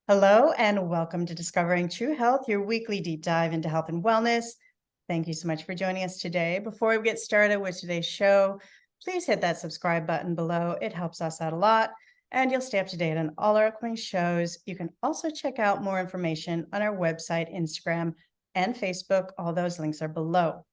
Hello, and welcome to Discovering True Health, your weekly deep dive into health and wellness. Thank you so much for joining us today. Before we get started with today's show, please hit that subscribe button below. It helps us out a lot, and you'll stay up to date on all our upcoming shows. You can also check out more information on our website, Instagram, and Facebook. All those links are below.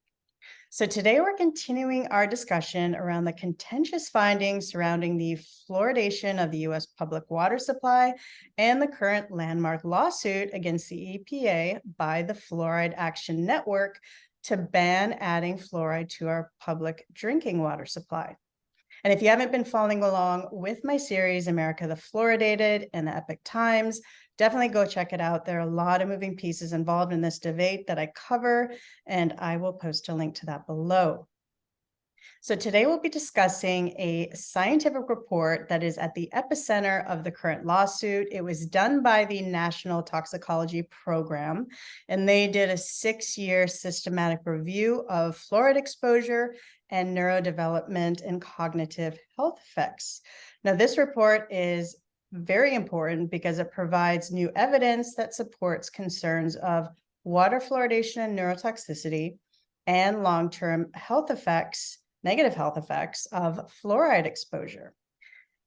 So today we're continuing our discussion around the contentious findings surrounding the fluoridation of the U.S. public water supply and the current landmark lawsuit against the EPA by the Fluoride Action Network to ban adding fluoride to our public drinking water supply. And if you haven't been following along with my series, America the Fluoridated and the Epic Times, definitely go check it out. There are a lot of moving pieces involved in this debate that I cover, and I will post a link to that below. So today we'll be discussing a scientific report that is at the epicenter of the current lawsuit. It was done by the National Toxicology Program, and they did a 6-year systematic review of fluoride exposure and neurodevelopment and cognitive health effects. Now, this report is very important because it provides new evidence that supports concerns of water fluoridation and neurotoxicity and long-term health effects, negative health effects of fluoride exposure.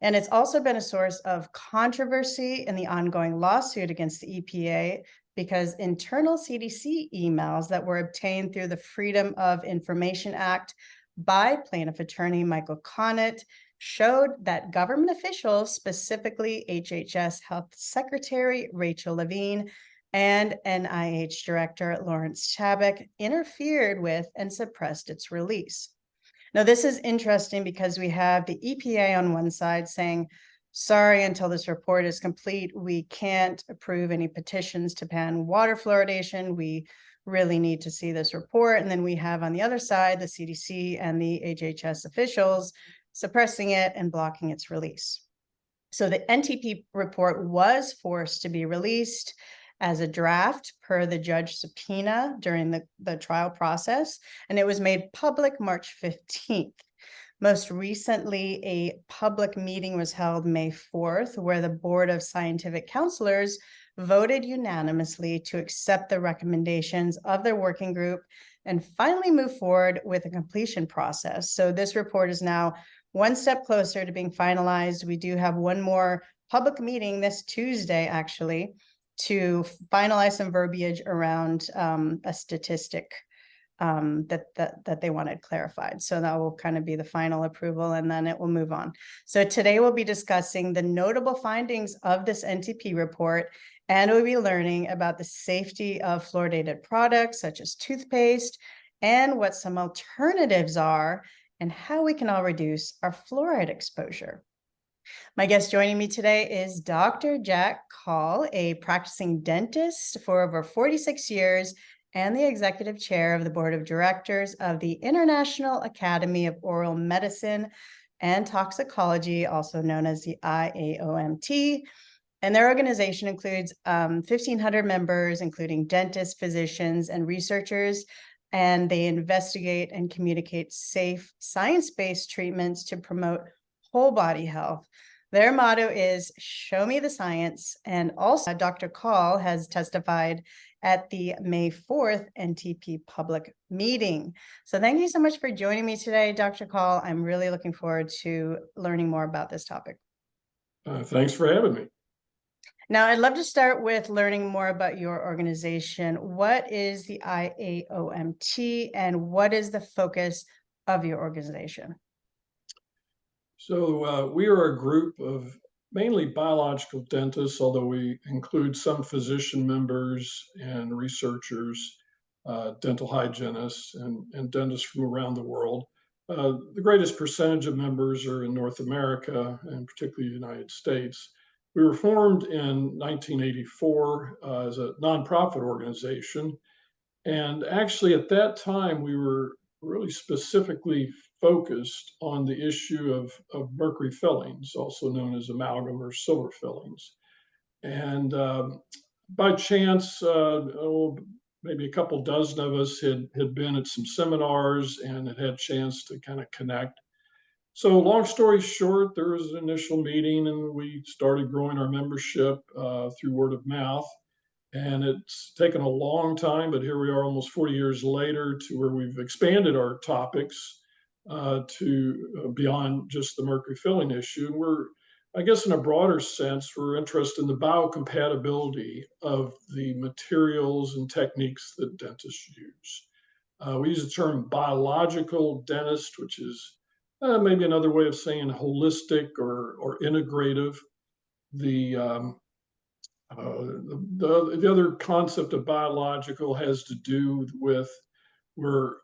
And it's also been a source of controversy in the ongoing lawsuit against the EPA because internal CDC emails that were obtained through the Freedom of Information Act by plaintiff attorney Michael Connett showed that government officials, specifically HHS Health Secretary Rachel Levine and NIH Director Lawrence Chabak, interfered with and suppressed its release. Now, this is interesting because we have the EPA on one side saying, sorry, until this report is complete, we can't approve any petitions to ban water fluoridation. We really need to see this report. And then we have on the other side, the CDC and the HHS officials suppressing it and blocking its release. So the NTP report was forced to be released as a draft per the judge subpoena during the trial process, and it was made public March 15th. Most recently, a public meeting was held May 4th, where the Board of Scientific Counselors voted unanimously to accept the recommendations of their working group and finally move forward with a completion process. So this report is now one step closer to being finalized. We do have one more public meeting this Tuesday, actually, to finalize some verbiage around a statistic that they wanted clarified. So that will kind of be the final approval, and then it will move on. So today we'll be discussing the notable findings of this NTP report, and we'll be learning about the safety of fluoridated products such as toothpaste and what some alternatives are and how we can all reduce our fluoride exposure. My guest joining me today is Dr. Jack Kall, a practicing dentist for over 46 years and the executive chair of the board of directors of the International Academy of Oral Medicine and Toxicology, also known as the IAOMT. And their organization includes 1,500 members, including dentists, physicians, and researchers. And they investigate and communicate safe, science-based treatments to promote whole body health. Their motto is show me the science. And also Dr. Kall has testified at the May 4th NTP public meeting. So thank you so much for joining me today, Dr. Kall. I'm really looking forward to learning more about this topic. Thanks for having me. Now, I'd love to start with learning more about your organization. What is the IAOMT and what is the focus of your organization? So we are a group of mainly biological dentists, although we include some physician members and researchers, dental hygienists, and dentists from around the world. The greatest percentage of members are in North America, and particularly the United States. We were formed in 1984 as a nonprofit organization. And actually, at that time, we were really specifically focused on the issue of mercury fillings, also known as amalgam or silver fillings. And by chance, maybe a couple dozen of us had been at some seminars and had had a chance to kind of connect. So long story short, there was an initial meeting and we started growing our membership through word of mouth. And it's taken a long time, but here we are almost 40 years later to where we've expanded our topics to beyond just the mercury filling issue. And we're, I guess, in a broader sense, we're interested in the biocompatibility of the materials and techniques that dentists use. We use the term biological dentist, which is maybe another way of saying holistic or integrative. The the other concept of biological has to do with where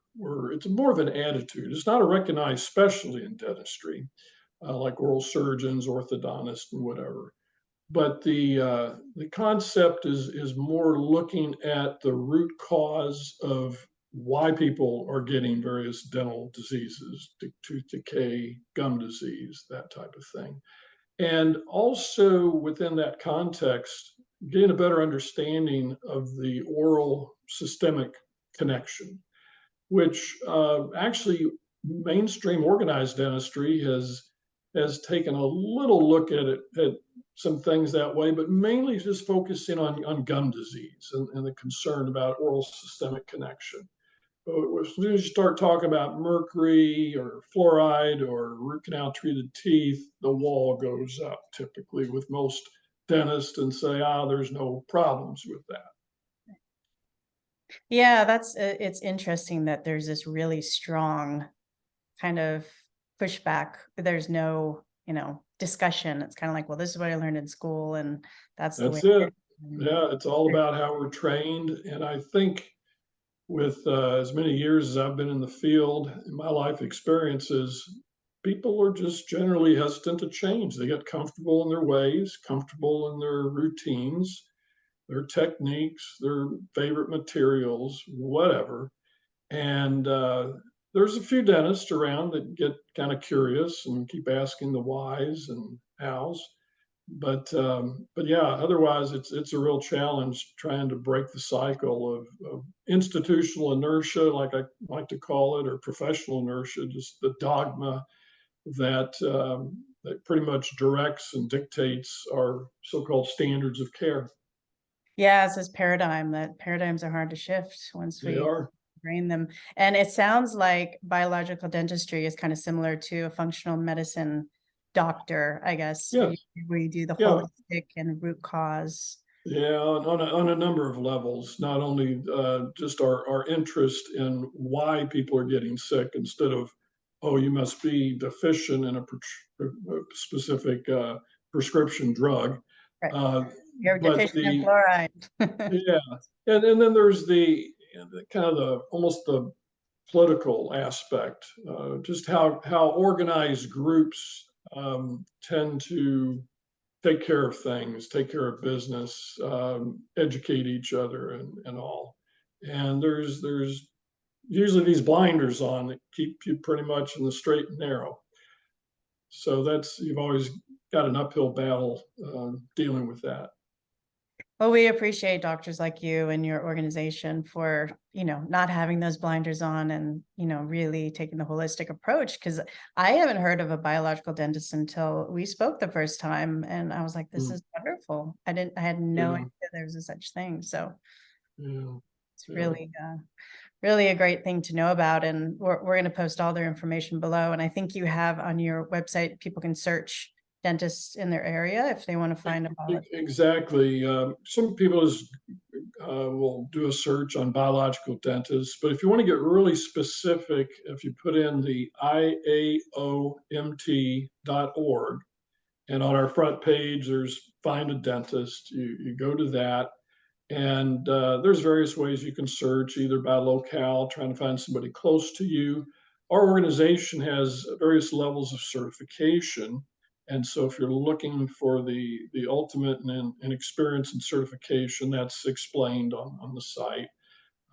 it's more of an attitude. It's not a recognized specialty in dentistry, like oral surgeons, orthodontists, and whatever. But the concept is more looking at the root cause of why people are getting various dental diseases, tooth decay, gum disease, that type of thing. And also within that context, getting a better understanding of the oral systemic connection, which actually mainstream organized dentistry has taken a little look at some things that way, but mainly just focusing on gum disease and the concern about oral systemic connection. But as soon as you start talking about mercury or fluoride or root canal treated teeth, the wall goes up typically with most dentists and say, there's no problems with that. Yeah, that's it's interesting that there's this really strong kind of pushback. There's no, discussion. It's kind of like, well, this is what I learned in school, and that's the way That's it it. is. Yeah, it's all about how we're trained. And I think with as many years as I've been in the field, in my life experiences, people are just generally hesitant to change. They get comfortable in their ways, comfortable in their routines, their techniques, their favorite materials, whatever. And there's a few dentists around that get kind of curious and keep asking the whys and hows. But yeah, otherwise it's a real challenge trying to break the cycle of institutional inertia, like I like to call it, or professional inertia, just the dogma that pretty much directs and dictates our so-called standards of care. Yeah, it's this paradigm that paradigms are hard to shift once They we are. brain them. And it sounds like biological dentistry is kind of similar to a functional medicine doctor, I guess, Yes. where you do the Yeah. holistic and root cause. Yeah, on a number of levels, not only just our interest in why people are getting sick instead of, oh, you must be deficient in a specific prescription drug. Right. Uh, You're but deficient in fluoride. yeah, and then there's the kind of the almost the political aspect, just how organized groups tend to take care of things, take care of business, educate each other, and all. And there's usually these blinders on that keep you pretty much in the straight and narrow. So you've always got an uphill battle dealing with that. Well, we appreciate doctors like you and your organization for, not having those blinders on and, really taking the holistic approach. Because I haven't heard of a biological dentist until we spoke the first time. And I was like, this Mm, is wonderful. I had no yeah, idea there was a such thing. So yeah, it's yeah. really a great thing to know about. And we're going to post all their information below. And I think you have on your website, people can search dentists in their area if they want to find a biologist. Exactly. Some people will do a search on biological dentists, but if you want to get really specific, if you put in the IAOMT.org, and on our front page, there's Find a Dentist. You go to that, and there's various ways you can search, either by locale, trying to find somebody close to you. Our organization has various levels of certification. And so if you're looking for the ultimate in experience and certification, that's explained on the site.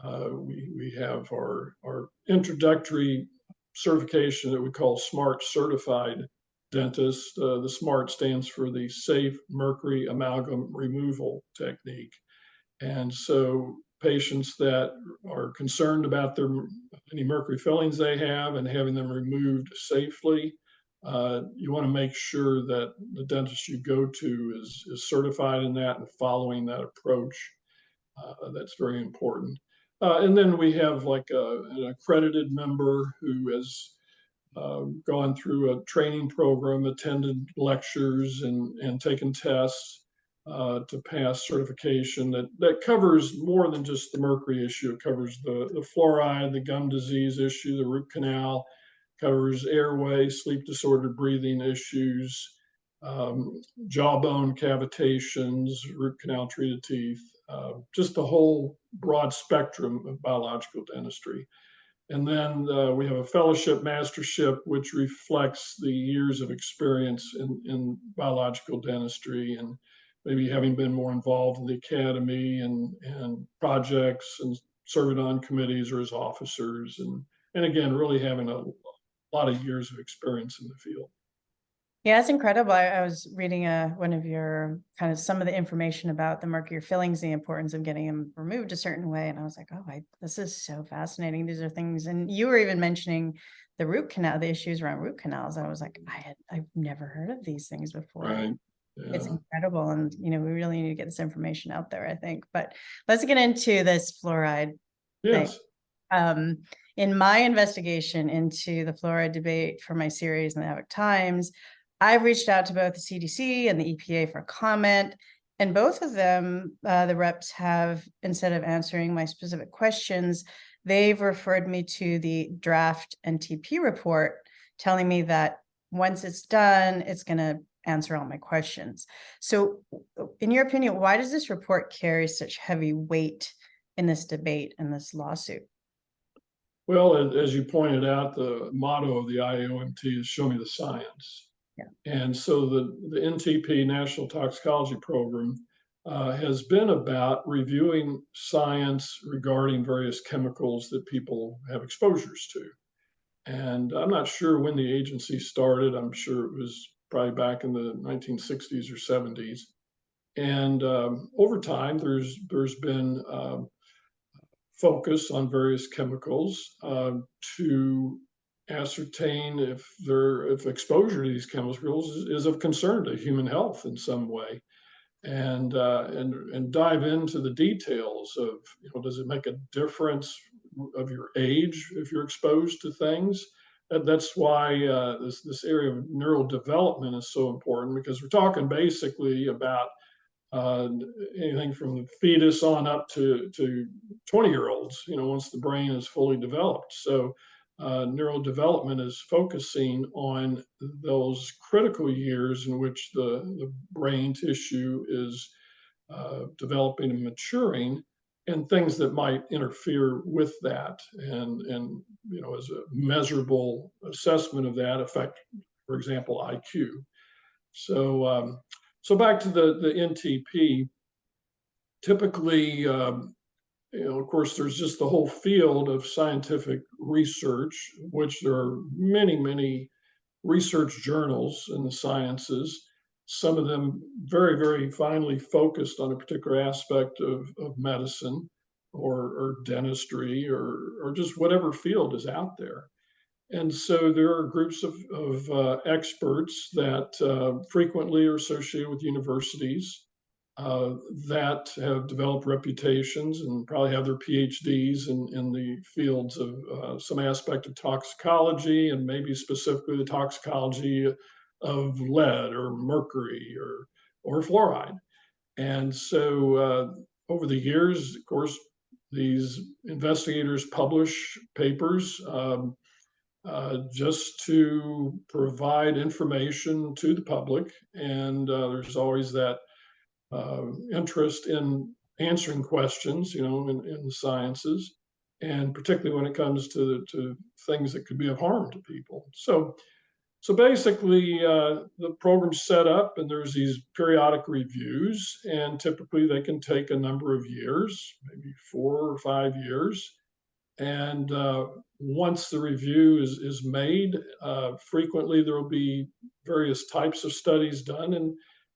We have our introductory certification that we call SMART Certified Dentist. The SMART stands for the Safe Mercury Amalgam Removal Technique. And so patients that are concerned about any mercury fillings they have and having them removed safely you want to make sure that the dentist you go to is certified in that and following that approach. That's very important. And then we have like an accredited member who has gone through a training program, attended lectures, and taken tests to pass certification that covers more than just the mercury issue. It covers the fluoride, the gum disease issue, the root canal, covers airway, sleep disordered breathing issues, jawbone cavitations, root canal treated teeth, just the whole broad spectrum of biological dentistry. And then we have a fellowship mastership, which reflects the years of experience in biological dentistry and maybe having been more involved in the academy and projects and serving on committees or as officers. And again, really having a lot of years of experience in the field. Yeah, it's incredible. I was reading one of your kind of some of the information about the mercury fillings, the importance of getting them removed a certain way. And I was like, oh, this is so fascinating. These are things. And you were even mentioning the root canal, the issues around root canals. I was like, I've never heard of these things before. Right. Yeah. It's incredible. And, we really need to get this information out there, I think. But let's get into this fluoride Yes. thing. In my investigation into the fluoride debate for my series in the New York Times, I've reached out to both the CDC and the EPA for comment, and both of them, the reps have, instead of answering my specific questions, they've referred me to the draft NTP report, telling me that once it's done, it's going to answer all my questions. So in your opinion, why does this report carry such heavy weight in this debate and this lawsuit? Well, as you pointed out, the motto of the IAOMT is show me the science. Yeah. And so the NTP, National Toxicology Program, has been about reviewing science regarding various chemicals that people have exposures to. And I'm not sure when the agency started. I'm sure it was probably back in the 1960s or 70s. And over time, there's been focus on various chemicals to ascertain if exposure to these chemicals is of concern to human health in some way, and dive into the details of, does it make a difference of your age if you're exposed to things? That's why this area of neurodevelopment is so important, because we're talking basically about anything from the fetus on up to 20-year-olds, once the brain is fully developed. So neurodevelopment is focusing on those critical years in which the brain tissue is developing and maturing, and things that might interfere with that. And as a measurable assessment of that affect, for example, IQ. So back to the NTP, typically, of course, there's just the whole field of scientific research, which there are many, many research journals in the sciences, some of them very, very finely focused on a particular aspect of medicine or dentistry or just whatever field is out there. And so there are groups of experts that frequently are associated with universities that have developed reputations and probably have their PhDs in the fields of some aspect of toxicology, and maybe specifically the toxicology of lead or mercury or fluoride. And so over the years, of course, these investigators publish papers just to provide information to the public. And there's always that interest in answering questions, in the sciences, and particularly when it comes to things that could be of harm to people. So basically, the program's set up, and there's these periodic reviews, and typically they can take a number of years, maybe 4 or 5 years. And once the review is made, frequently there will be various types of studies done,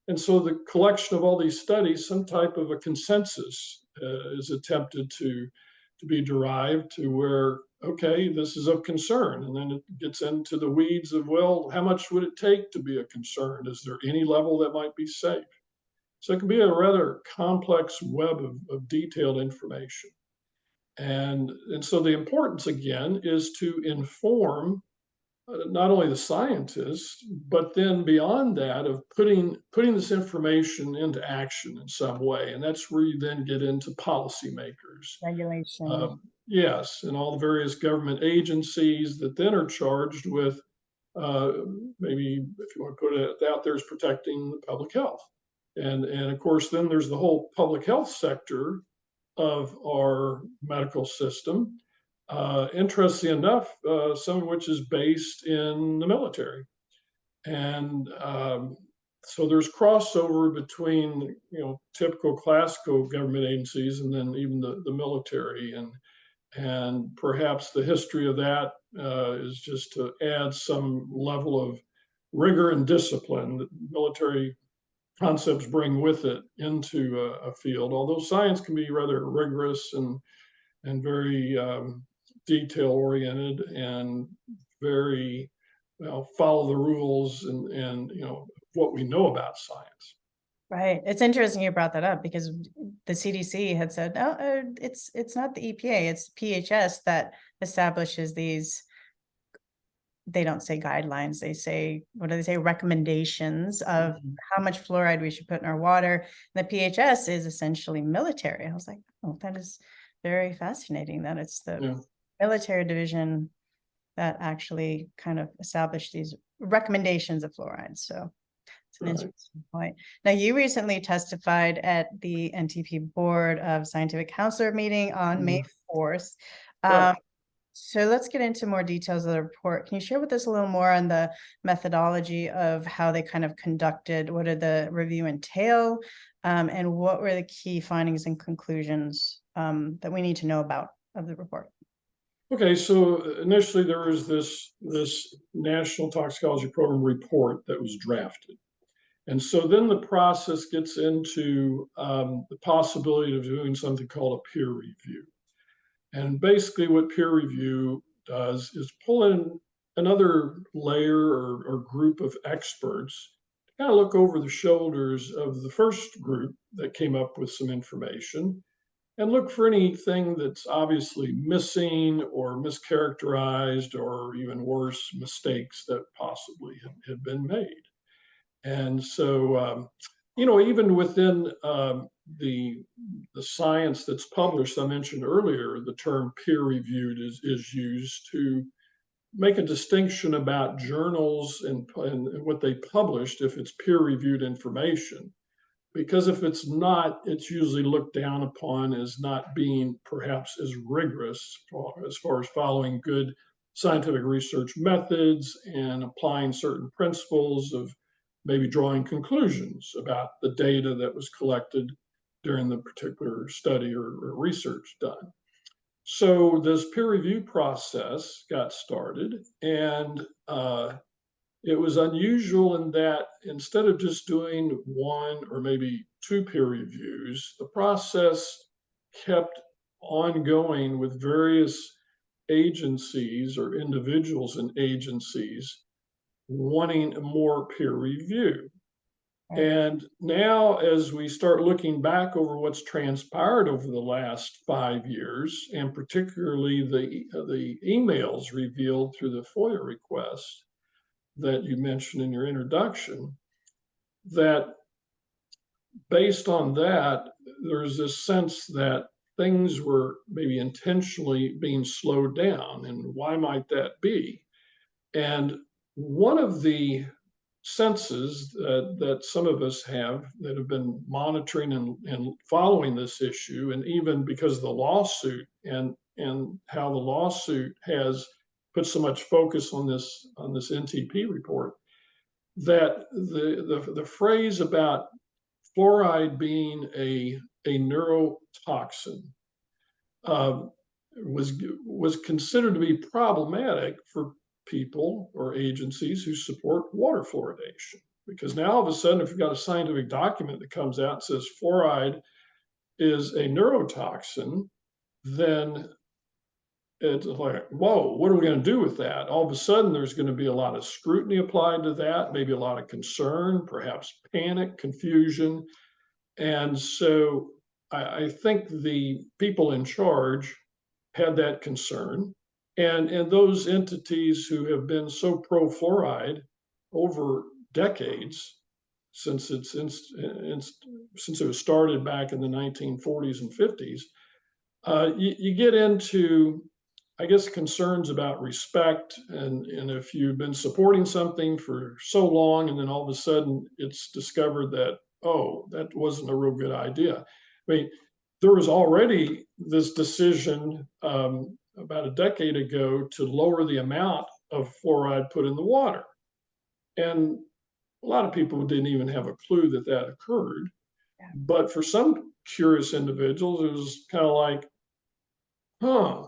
and so the collection of all these studies, some type of a consensus is attempted to be derived, to where okay, this is of concern. And then it gets into the weeds of, well, how much would it take to be a concern? Is there any level that might be safe? So it can be a rather complex web of detailed information. And so the importance, again, is to inform not only the scientists, but then beyond that, of putting this information into action in some way. And that's where you then get into policymakers. Regulation. Yes, and all the various government agencies that then are charged with uh, maybe, if you want to put it out there, is protecting the public health. And of course, then there's the whole public health sector of our medical system. Interesting enough, some of which is based in the military. And so there's crossover between, typical classical government agencies and then even the military. And perhaps the history of that is just to add some level of rigor and discipline that military concepts bring with it into a field. Although science can be rather rigorous and very detail oriented and very follow the rules and what we know about science. Right. It's interesting you brought that up because the CDC had said, no, it's not the EPA, it's PHS that establishes these. They don't say guidelines, they say, what do they say? Recommendations of how much fluoride we should put in our water. And the PHS is essentially military. I was like, oh, that is very fascinating that it's the military division that actually kind of established these recommendations of fluoride. So it's an interesting point. Now, you recently testified at the NTP Board of Scientific Counselor meeting on May 4th. So let's get into more details of the report. Can you share with us a little more on the methodology of how they kind of conducted? What did the review entail? And what were the key findings and conclusions that we need to know about of the report? Okay, so initially there was this National Toxicology Program report that was drafted. And so then the process gets into the possibility of doing something called a peer review. And basically what peer review does is pull in another layer or group of experts to kind of look over the shoulders of the first group that came up with some information and look for anything that's obviously missing or mischaracterized or even worse, mistakes that possibly had been made. And so, even within the science that's published, I mentioned earlier, the term peer-reviewed is used to make a distinction about journals and what they published if it's peer-reviewed information. Because if it's not, it's usually looked down upon as not being perhaps as rigorous as far as following good scientific research methods and applying certain principles of maybe drawing conclusions about the data that was collected during the particular study or research done. So this peer review process got started, and it was unusual in that instead of just doing one or maybe two peer reviews, the process kept ongoing with various agencies or individuals in agencies wanting more peer review. And now, as we start looking back over what's transpired over the last 5 years, and particularly the emails revealed through the FOIA request that you mentioned in your introduction, that based on that, there's this sense that things were maybe intentionally being slowed down. And why might that be? And one of the senses that some of us have that have been monitoring and following this issue, and even because of the lawsuit and how the lawsuit has put so much focus on this NTP report, that the phrase about fluoride being a neurotoxin was considered to be problematic for people or agencies who support water fluoridation. Because now all of a sudden, if you've got a scientific document that comes out and says fluoride is a neurotoxin, then it's like, whoa, what are we going to do with that? All of a sudden, there's going to be a lot of scrutiny applied to that, maybe a lot of concern, perhaps panic, confusion. And so I think the people in charge had that concern. And those entities who have been so pro fluoride over decades, since since it was started back in the 1940s and 50s, you get into, I guess, concerns about respect. And if you've been supporting something for so long and then all of a sudden it's discovered that, oh, that wasn't a real good idea. I mean, there was already this decision about a decade ago to lower the amount of fluoride put in the water. And a lot of people didn't even have a clue that that occurred. Yeah. But for some curious individuals, it was kind of like, huh,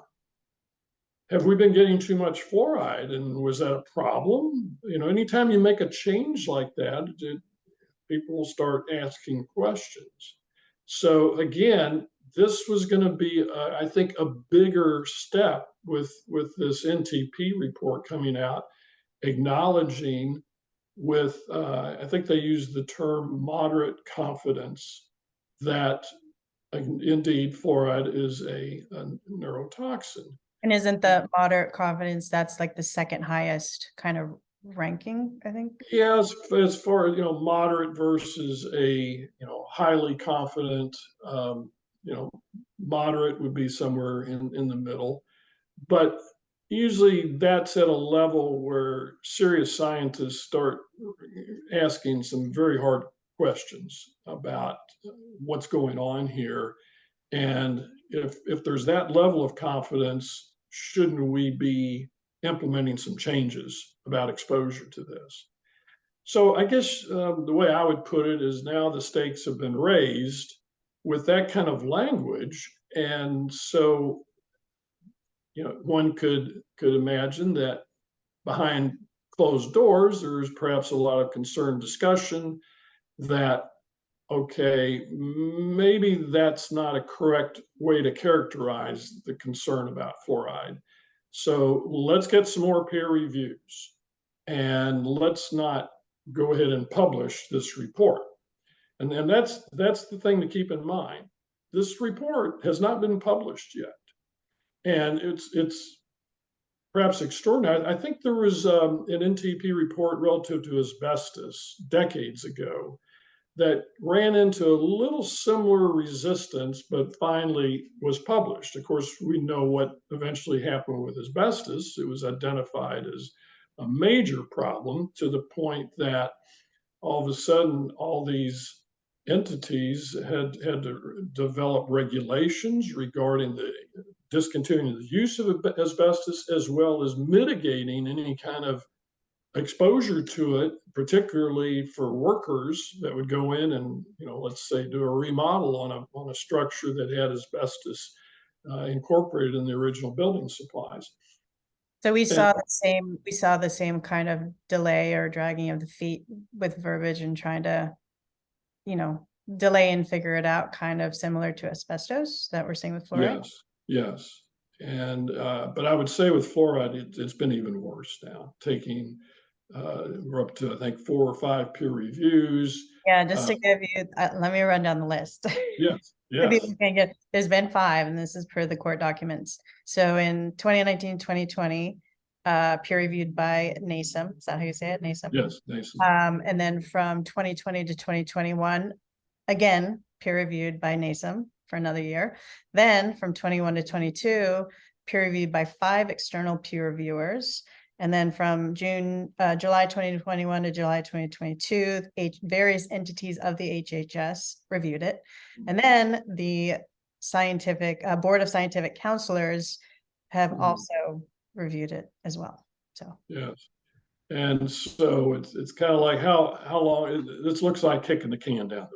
have we been getting too much fluoride? And was that a problem? Anytime you make a change like that, people will start asking questions. So again, this was going to be, I think, a bigger step with this NTP report coming out, acknowledging with, I think they use the term moderate confidence, that indeed fluoride is a neurotoxin. And isn't the moderate confidence, that's like the second highest kind of ranking, I think? Yeah, as far as moderate versus a highly confident, moderate would be somewhere in the middle. But usually that's at a level where serious scientists start asking some very hard questions about what's going on here. And if there's that level of confidence, shouldn't we be implementing some changes about exposure to this? So I guess the way I would put it is, now the stakes have been raised with that kind of language. And so, one could imagine that behind closed doors, there's perhaps a lot of concerned discussion that, okay, maybe that's not a correct way to characterize the concern about fluoride. So let's get some more peer reviews, and let's not go ahead and publish this report. And that's the thing to keep in mind. This report has not been published yet, and it's perhaps extraordinary. I think there was an NTP report relative to asbestos decades ago that ran into a little similar resistance, but finally was published. Of course, we know what eventually happened with asbestos. It was identified as a major problem, to the point that all of a sudden all these entities had to develop regulations regarding the discontinuing the use of asbestos, as well as mitigating any kind of exposure to it, particularly for workers that would go in and, let's say, do a remodel on a structure that had asbestos incorporated in the original building supplies. So we And saw the same kind of delay or dragging of the feet with verbiage and trying to, delay and figure it out, kind of similar to asbestos that we're seeing with fluoride. yes. And but I would say with fluoride, it's been even worse now. We're up to, I think, 4 or 5 peer reviews. Yeah, just to give you, let me run down the list. Yes. There's been 5, and this is per the court documents. So in 2019, 2020, peer reviewed by NASM. Is that how you say it? NASM? Yes, NASM. And then from 2020 to 2021, again, peer reviewed by NASM for another year. Then from 21 to 22, peer reviewed by 5 external peer reviewers. And then from July 2021 to July 2022, various entities of the HHS reviewed it. And then the scientific Board of Scientific Counselors have also reviewed it as well. So yes. And so it's kind of like, how long this looks like kicking the can down the road.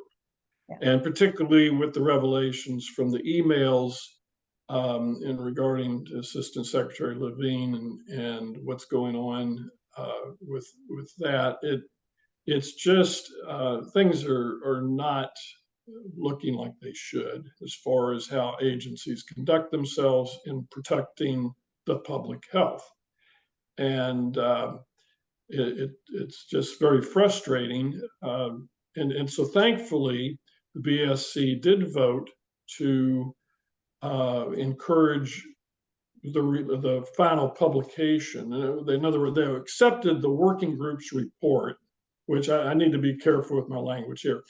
Yeah. And particularly with the revelations from the emails in regarding to Assistant Secretary Levine and what's going on with that, it's just things are not looking like they should, as far as how agencies conduct themselves in protecting the public health. And it's just very frustrating. And so thankfully, the BSC did vote to encourage the final publication. In other words, they accepted the working group's report, which I need to be careful with my language here.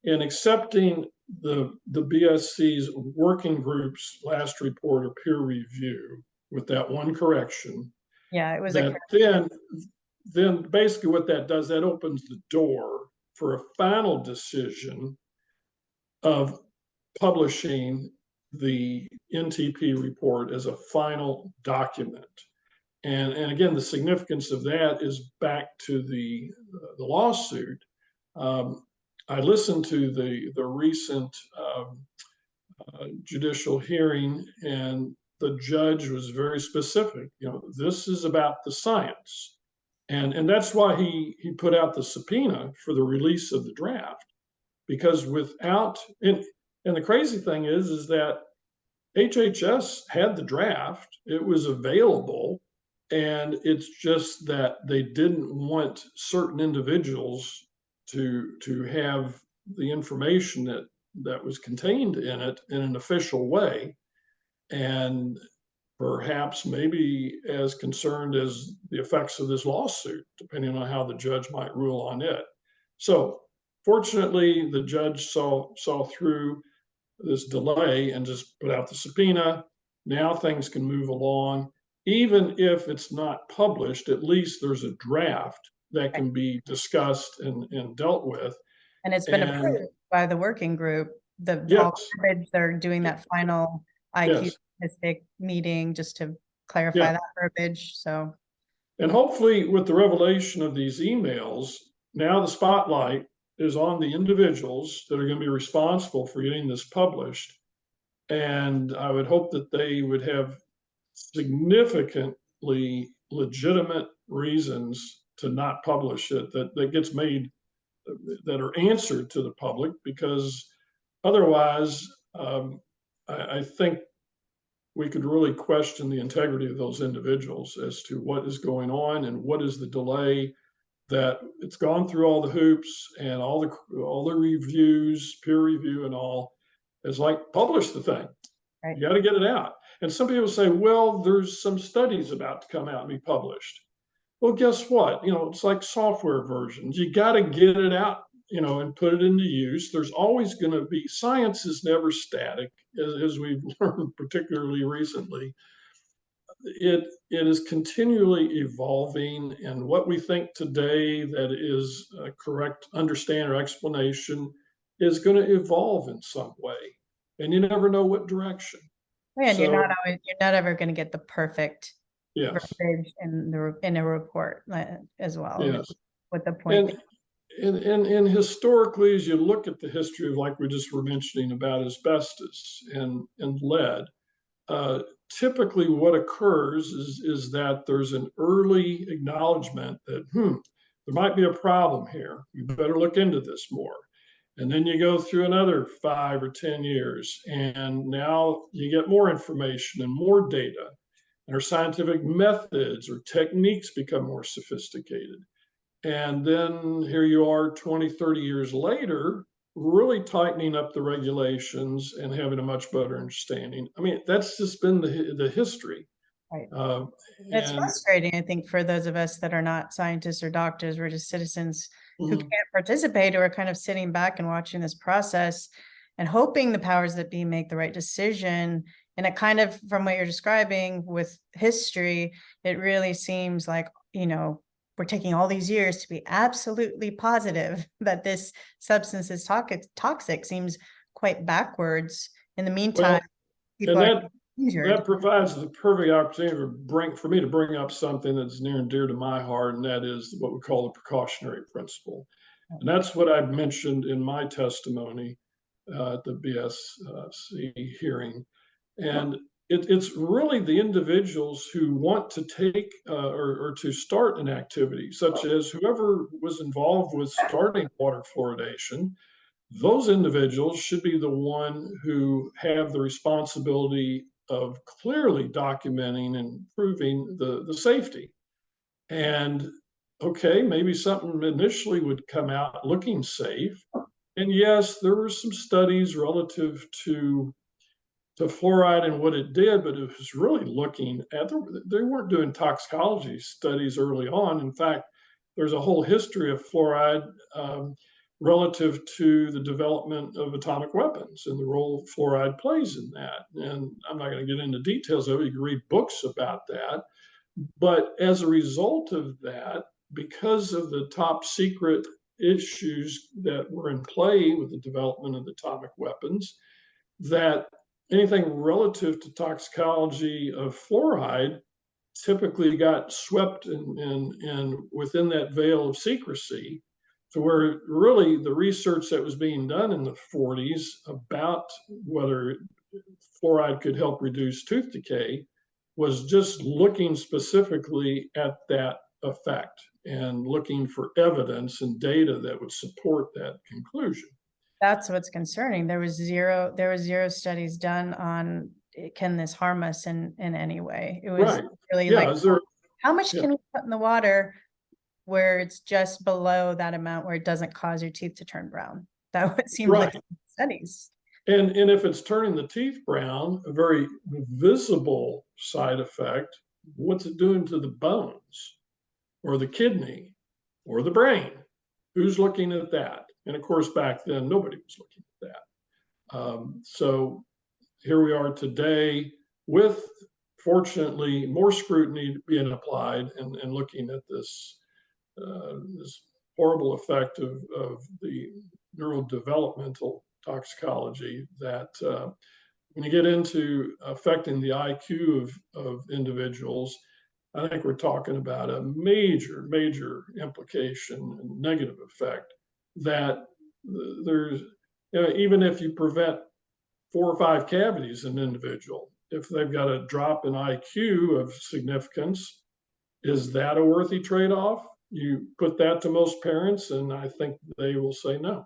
In accepting the BSC's working group's last report or peer review with that one correction, Yeah, it was that then basically what that does, that opens the door for a final decision of publishing the NTP report as a final document. And again, the significance of that is back to the lawsuit. I listened to the recent judicial hearing, and the judge was very specific. This is about the science, and that's why he put out the subpoena for the release of the draft, because without and the crazy thing is that HHS had the draft, it was available, and it's just that they didn't want certain individuals to have the information that was contained in it in an official way, and perhaps maybe as concerned as the effects of this lawsuit, depending on how the judge might rule on it. So fortunately, the judge saw through this delay and just put out the subpoena. Now things can move along. Even if it's not published, at least there's a draft that can be discussed and dealt with. And it's been approved by the working group. They're doing that final IQ statistic meeting just to clarify that verbiage. So, and hopefully with the revelation of these emails, now the spotlight is on the individuals that are going to be responsible for getting this published. And I would hope that they would have significantly legitimate reasons to not publish it, that gets made, that are answered to the public, because otherwise, I think we could really question the integrity of those individuals as to what is going on and what is the delay. That it's gone through all the hoops and all the reviews, peer review and all. It's like, publish the thing. Right. You got to get it out. And some people say, well, there's some studies about to come out and be published. Well, guess what? It's like software versions. You got to get it out, and put it into use. There's always going to be, science is never static, as we've learned, particularly recently. It is continually evolving, and what we think today that is a correct understanding or explanation is going to evolve in some way, and you never know what direction. And so, you're not ever going to get the perfect verbiage in a report as well. Yes. What the point and historically, as you look at the history of, like we just were mentioning about asbestos and lead, typically what occurs is that there's an early acknowledgement that there might be a problem here, you better look into this more. And then you go through another 5 or 10 years, and now you get more information and more data, and our scientific methods or techniques become more sophisticated. And then here you are 20, 30 years later, really tightening up the regulations and having a much better understanding. I mean, that's just been the history. Right. It's frustrating, I think, for those of us that are not scientists or doctors. We're just citizens who can't participate, or are kind of sitting back and watching this process and hoping the powers that be make the right decision. And it kind of, from what you're describing with history, it really seems like, we're taking all these years to be absolutely positive that this substance is toxic seems quite backwards. In the meantime, that provides the perfect opportunity for me to bring up something that's near and dear to my heart, and that is what we call the precautionary principle. And that's what I've mentioned in my testimony at the BSC hearing. And it's really the individuals who want to take or to start an activity, such as whoever was involved with starting water fluoridation. Those individuals should be the one who have the responsibility of clearly documenting and proving the safety. And okay, maybe something initially would come out looking safe. And yes, there were some studies relative to fluoride and what it did, but it was really looking at, they weren't doing toxicology studies early on. In fact, there's a whole history of fluoride relative to the development of atomic weapons and the role fluoride plays in that. And I'm not going to get into details of it. You can read books about that. But as a result of that, because of the top secret issues that were in play with the development of atomic weapons, that anything relative to toxicology of fluoride typically got swept in within that veil of secrecy, to where really the research that was being done in the 40s about whether fluoride could help reduce tooth decay was just looking specifically at that effect and looking for evidence and data that would support that conclusion. That's what's concerning. There was zero studies done on can this harm us in any way. It was really like, how much can we put in the water where it's just below that amount where it doesn't cause your teeth to turn brown? That would seem like studies. And if it's turning the teeth brown, a very visible side effect, what's it doing to the bones or the kidney or the brain? Who's looking at that? And of course, back then, nobody was looking at that. So here we are today with, fortunately, more scrutiny being applied and looking at this, this horrible effect of the neurodevelopmental toxicology that when you get into affecting the IQ of individuals, I think we're talking about a major implication and negative effect that there's, even if you prevent 4 or 5 cavities in an individual, if they've got a drop in IQ of significance, is that a worthy trade-off? You put that to most parents, and I think they will say no.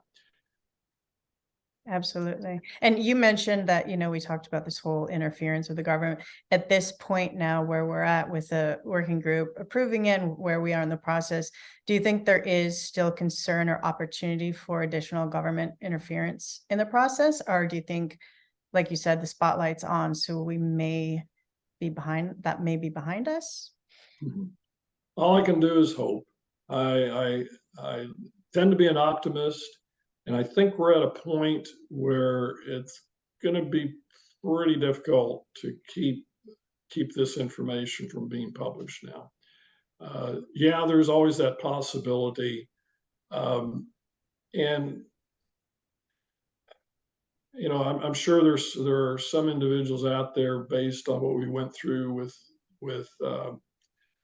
Absolutely. And you mentioned that, we talked about this whole interference with the government. At this point now where we're at with a working group approving it and where we are in the process, do you think there is still concern or opportunity for additional government interference in the process? Or do you think, like you said, the spotlight's on, so we may be behind us? Mm-hmm. All I can do is hope. I tend to be an optimist. And I think we're at a point where it's going to be pretty difficult to keep this information from being published now. Yeah, there's always that possibility. And, I'm sure there are some individuals out there, based on what we went through with the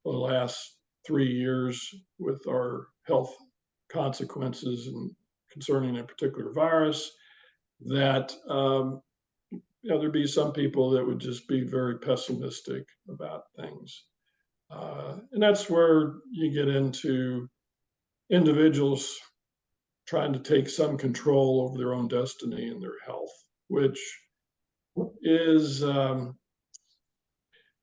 last 3 years with our health consequences and concerning a particular virus, that there'd be some people that would just be very pessimistic about things. And that's where you get into individuals trying to take some control over their own destiny and their health, which is, in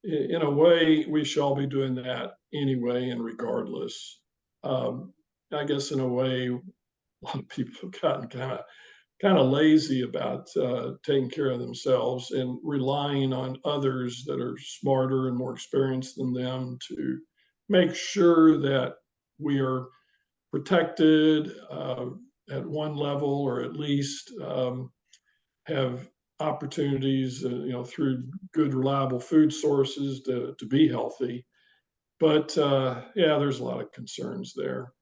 a way, we shall be doing that anyway and regardless. I guess in a way, a lot of people have gotten kind of lazy about taking care of themselves and relying on others that are smarter and more experienced than them to make sure that we are protected at one level, or at least have opportunities, through good, reliable food sources to be healthy. But yeah, there's a lot of concerns there.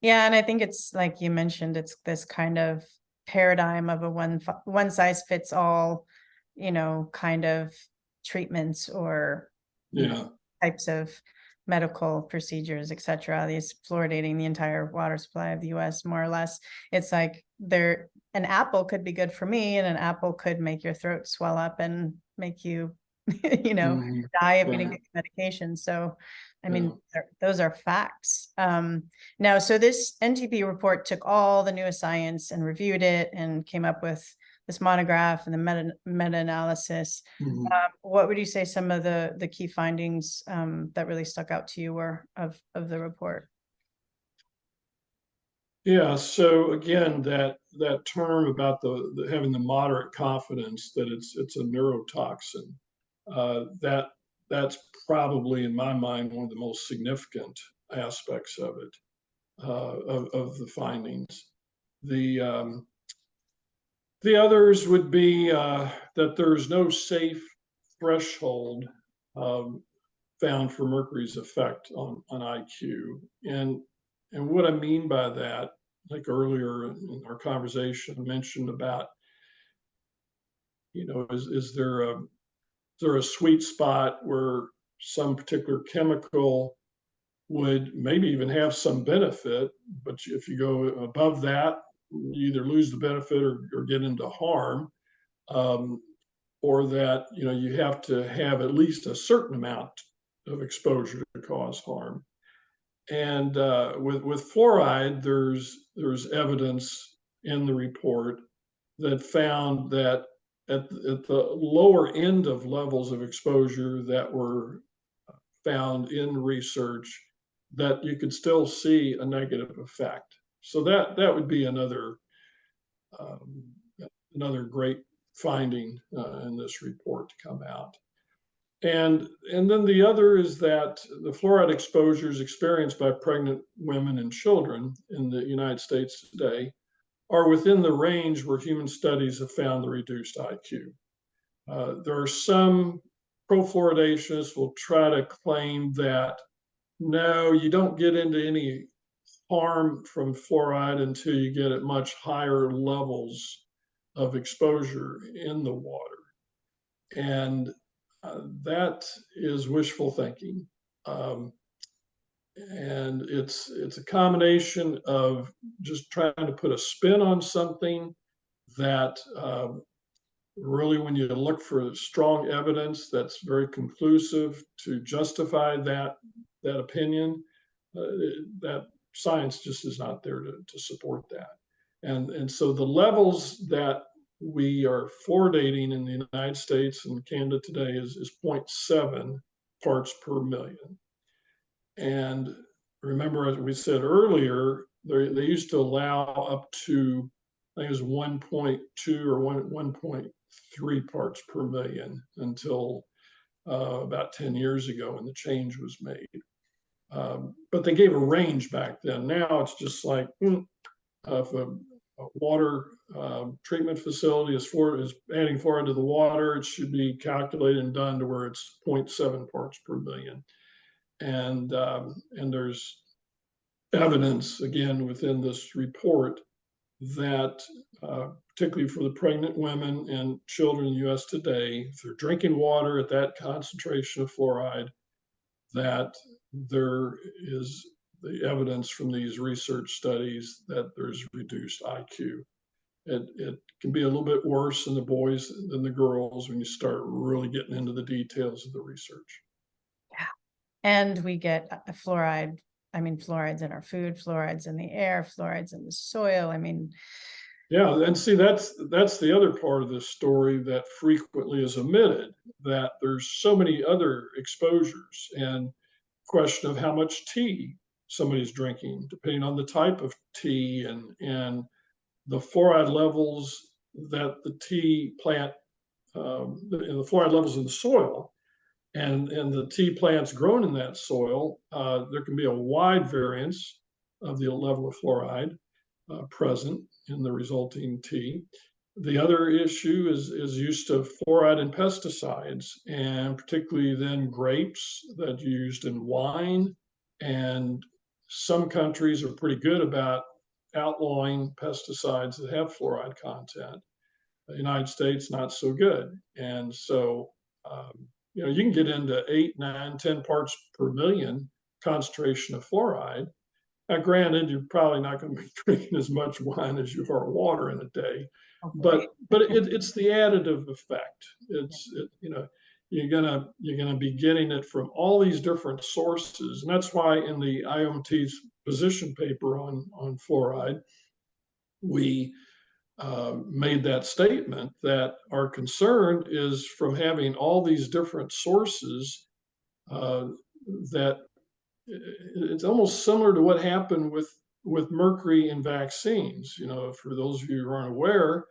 Yeah, and I think it's like you mentioned, it's this kind of paradigm of a one size fits all, kind of treatments or types of medical procedures, etc. These fluoridating the entire water supply of the US, more or less. It's like an apple could be good for me, and an apple could make your throat swell up and make you, die if you didn't get medication. So, I mean, those are facts. Now, so this NTP report took all the newest science and reviewed it and came up with this monograph and the meta-analysis. Mhm. What would you say some of the key findings that really stuck out to you were of the report? Yeah, so again, that term about the having the moderate confidence that it's a neurotoxin, that's probably in my mind one of the most significant aspects of it, of the findings. The others would be that there's no safe threshold found for mercury's effect on IQ. And what I mean by that, like earlier in our conversation, I mentioned about, is there a sweet spot where some particular chemical would maybe even have some benefit, but if you go above that, you either lose the benefit or get into harm, or that you have to have at least a certain amount of exposure to cause harm. And with fluoride, there's evidence in the report that found that at the lower end of levels of exposure that were found in research, that you could still see a negative effect. So that would be another great finding in this report to come out. And then the other is that the fluoride exposures experienced by pregnant women and children in the United States today are within the range where human studies have found the reduced IQ. There are some pro-fluoridationists will try to claim that no, you don't get into any harm from fluoride until you get at much higher levels of exposure in the water. And that is wishful thinking. And it's a combination of just trying to put a spin on something that really, when you look for strong evidence that's very conclusive to justify that opinion, that science just is not there to support that. And so the levels that we are fluoridating in the United States and Canada today is 0.7 parts per million. And remember, as we said earlier, they used to allow up to, I think it was 1.2 or 1.3 parts per million until about 10 years ago when the change was made. But they gave a range back then. Now it's just like if a water treatment facility is adding fluoride to the water, it should be calculated and done to where it's 0.7 parts per million. And there's evidence, again, within this report that particularly for the pregnant women and children in the U.S. today, if they're drinking water at that concentration of fluoride, that there is the evidence from these research studies that there's reduced IQ. It can be a little bit worse in the boys than the girls when you start really getting into the details of the research. Yeah. And we get fluoride. I mean, fluorides in our food, fluorides in the air, fluorides in the soil. I mean, yeah, and see, that's the other part of this story that frequently is omitted, that there's so many other exposures, and question of how much tea somebody's drinking, depending on the type of tea and the fluoride levels that the tea plant, the fluoride levels in the soil, and the tea plants grown in that soil, there can be a wide variance of the level of fluoride present in the resulting tea. The other issue is use of fluoride in pesticides, and particularly then grapes that are used in wine. And some countries are pretty good about outlawing pesticides that have fluoride content. The United States, not so good. And so, you can get into 8, 9, 10 parts per million concentration of fluoride. Now, granted, you're probably not going to be drinking as much wine as you are water in a day, but it's the additive effect. You're gonna be getting it from all these different sources, and that's why in the IAOMT's position paper on fluoride, we made that statement, that our concern is from having all these different sources, that it's almost similar to what happened with mercury in vaccines. You know, for those of you who aren't aware,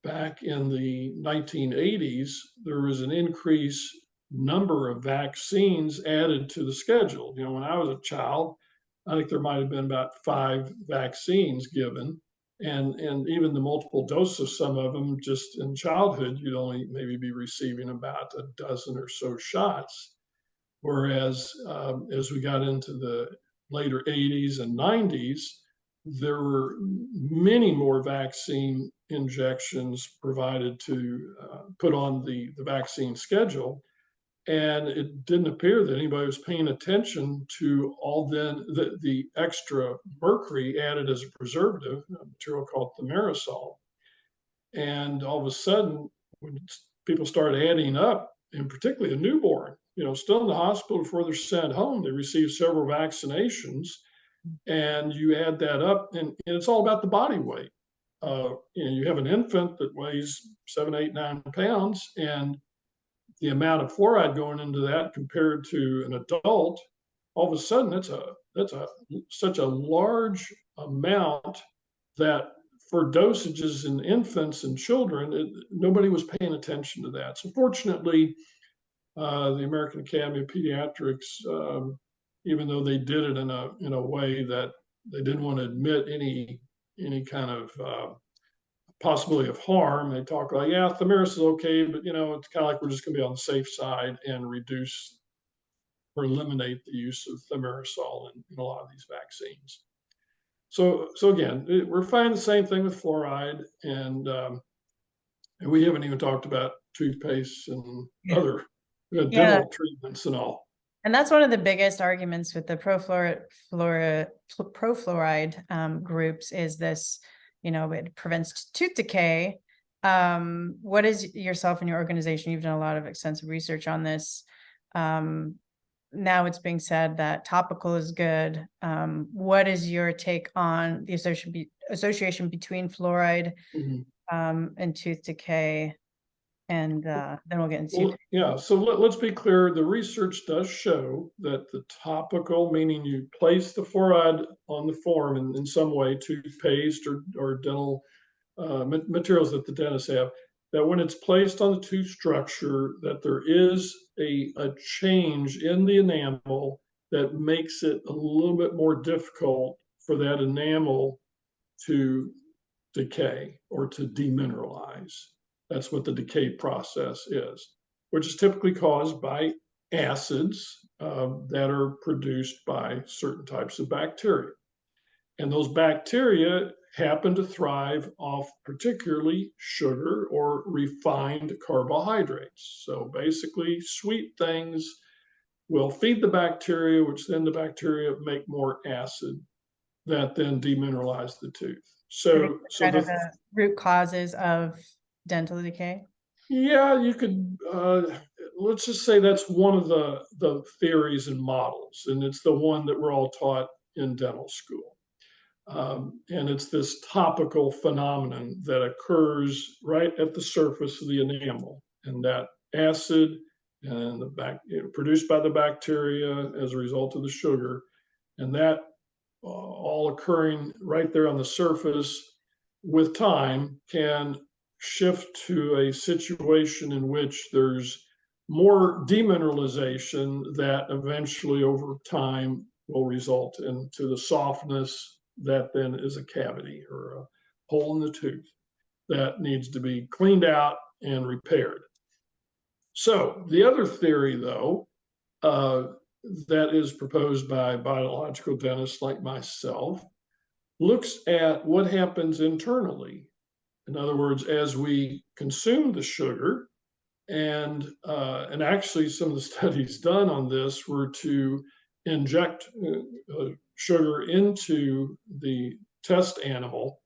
back in the 1980s, there was an increased number of vaccines added to the schedule. You know, when I was a child, I think there might have been about 5 vaccines given, and even the multiple dose of some of them, just in childhood, you'd only maybe be receiving about a dozen or so shots. Whereas as we got into the later 80s and 90s, there were many more vaccine injections provided to put on the vaccine schedule. And it didn't appear that anybody was paying attention to all the extra mercury added as a preservative, a material called thimerosal. And all of a sudden, when people started adding up, and particularly a newborn, you know, still in the hospital before they're sent home, they receive several vaccinations, and you add that up, and it's all about the body weight. You know, you have an infant that weighs 7, 8, 9 pounds, and the amount of fluoride going into that compared to an adult, all of a sudden that's such a large amount that for dosages in infants and children, nobody was paying attention to that. So fortunately, the American Academy of Pediatrics, even though they did it in a way that they didn't want to admit any kind of possibility of harm, they talk like, yeah, thimerosal is okay, but you know, it's kind of like we're just going to be on the safe side and reduce or eliminate the use of thimerosal in a lot of these vaccines. So again, we're finding the same thing with fluoride, and we haven't even talked about toothpaste and other dental treatments and all. And that's one of the biggest arguments with the pro-fluoride groups is this, you know, it prevents tooth decay. What is yourself and your organization? You've done a lot of extensive research on this. Now it's being said that topical is good. What is your take on the association between fluoride and tooth decay? And then we'll get into yeah. So let's be clear. The research does show that the topical, meaning you place the fluoride on the form in some way, toothpaste or dental materials that the dentists have, that when it's placed on the tooth structure, that there is a change in the enamel that makes it a little bit more difficult for that enamel to decay or to demineralize. That's what the decay process is, which is typically caused by acids that are produced by certain types of bacteria. And those bacteria happen to thrive off particularly sugar or refined carbohydrates. So basically, sweet things will feed the bacteria, which then the bacteria make more acid that then demineralize the tooth. So the root causes of dental decay? Yeah, you could, let's just say that's one of the theories and models, and it's the one that we're all taught in dental school. And it's this topical phenomenon that occurs right at the surface of the enamel, and that acid and produced by the bacteria as a result of the sugar, and that all occurring right there on the surface with time can shift to a situation in which there's more demineralization that eventually over time will result into the softness that then is a cavity or a hole in the tooth that needs to be cleaned out and repaired. So the other theory, though, that is proposed by biological dentists like myself looks at what happens internally. In other words, as we consume the sugar, and actually some of the studies done on this were to inject sugar into the test animal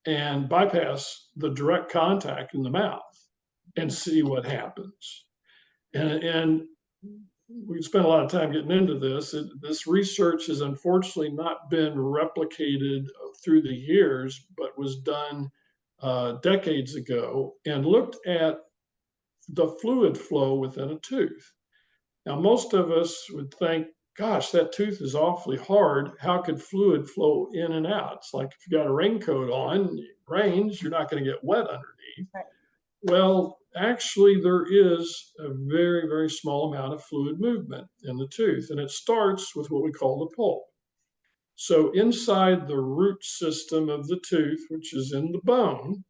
and bypass the direct contact in the mouth and see what happens. And we spent a lot of time getting into this. This research has unfortunately not been replicated through the years, but was done decades ago, and looked at the fluid flow within a tooth. Now, most of us would think, gosh, that tooth is awfully hard. How could fluid flow in and out? It's like if you got a raincoat on, it rains, you're not going to get wet underneath. Right. Well, actually, there is a very, very small amount of fluid movement in the tooth, and it starts with what we call the pulp. So inside the root system of the tooth, which is in the bone,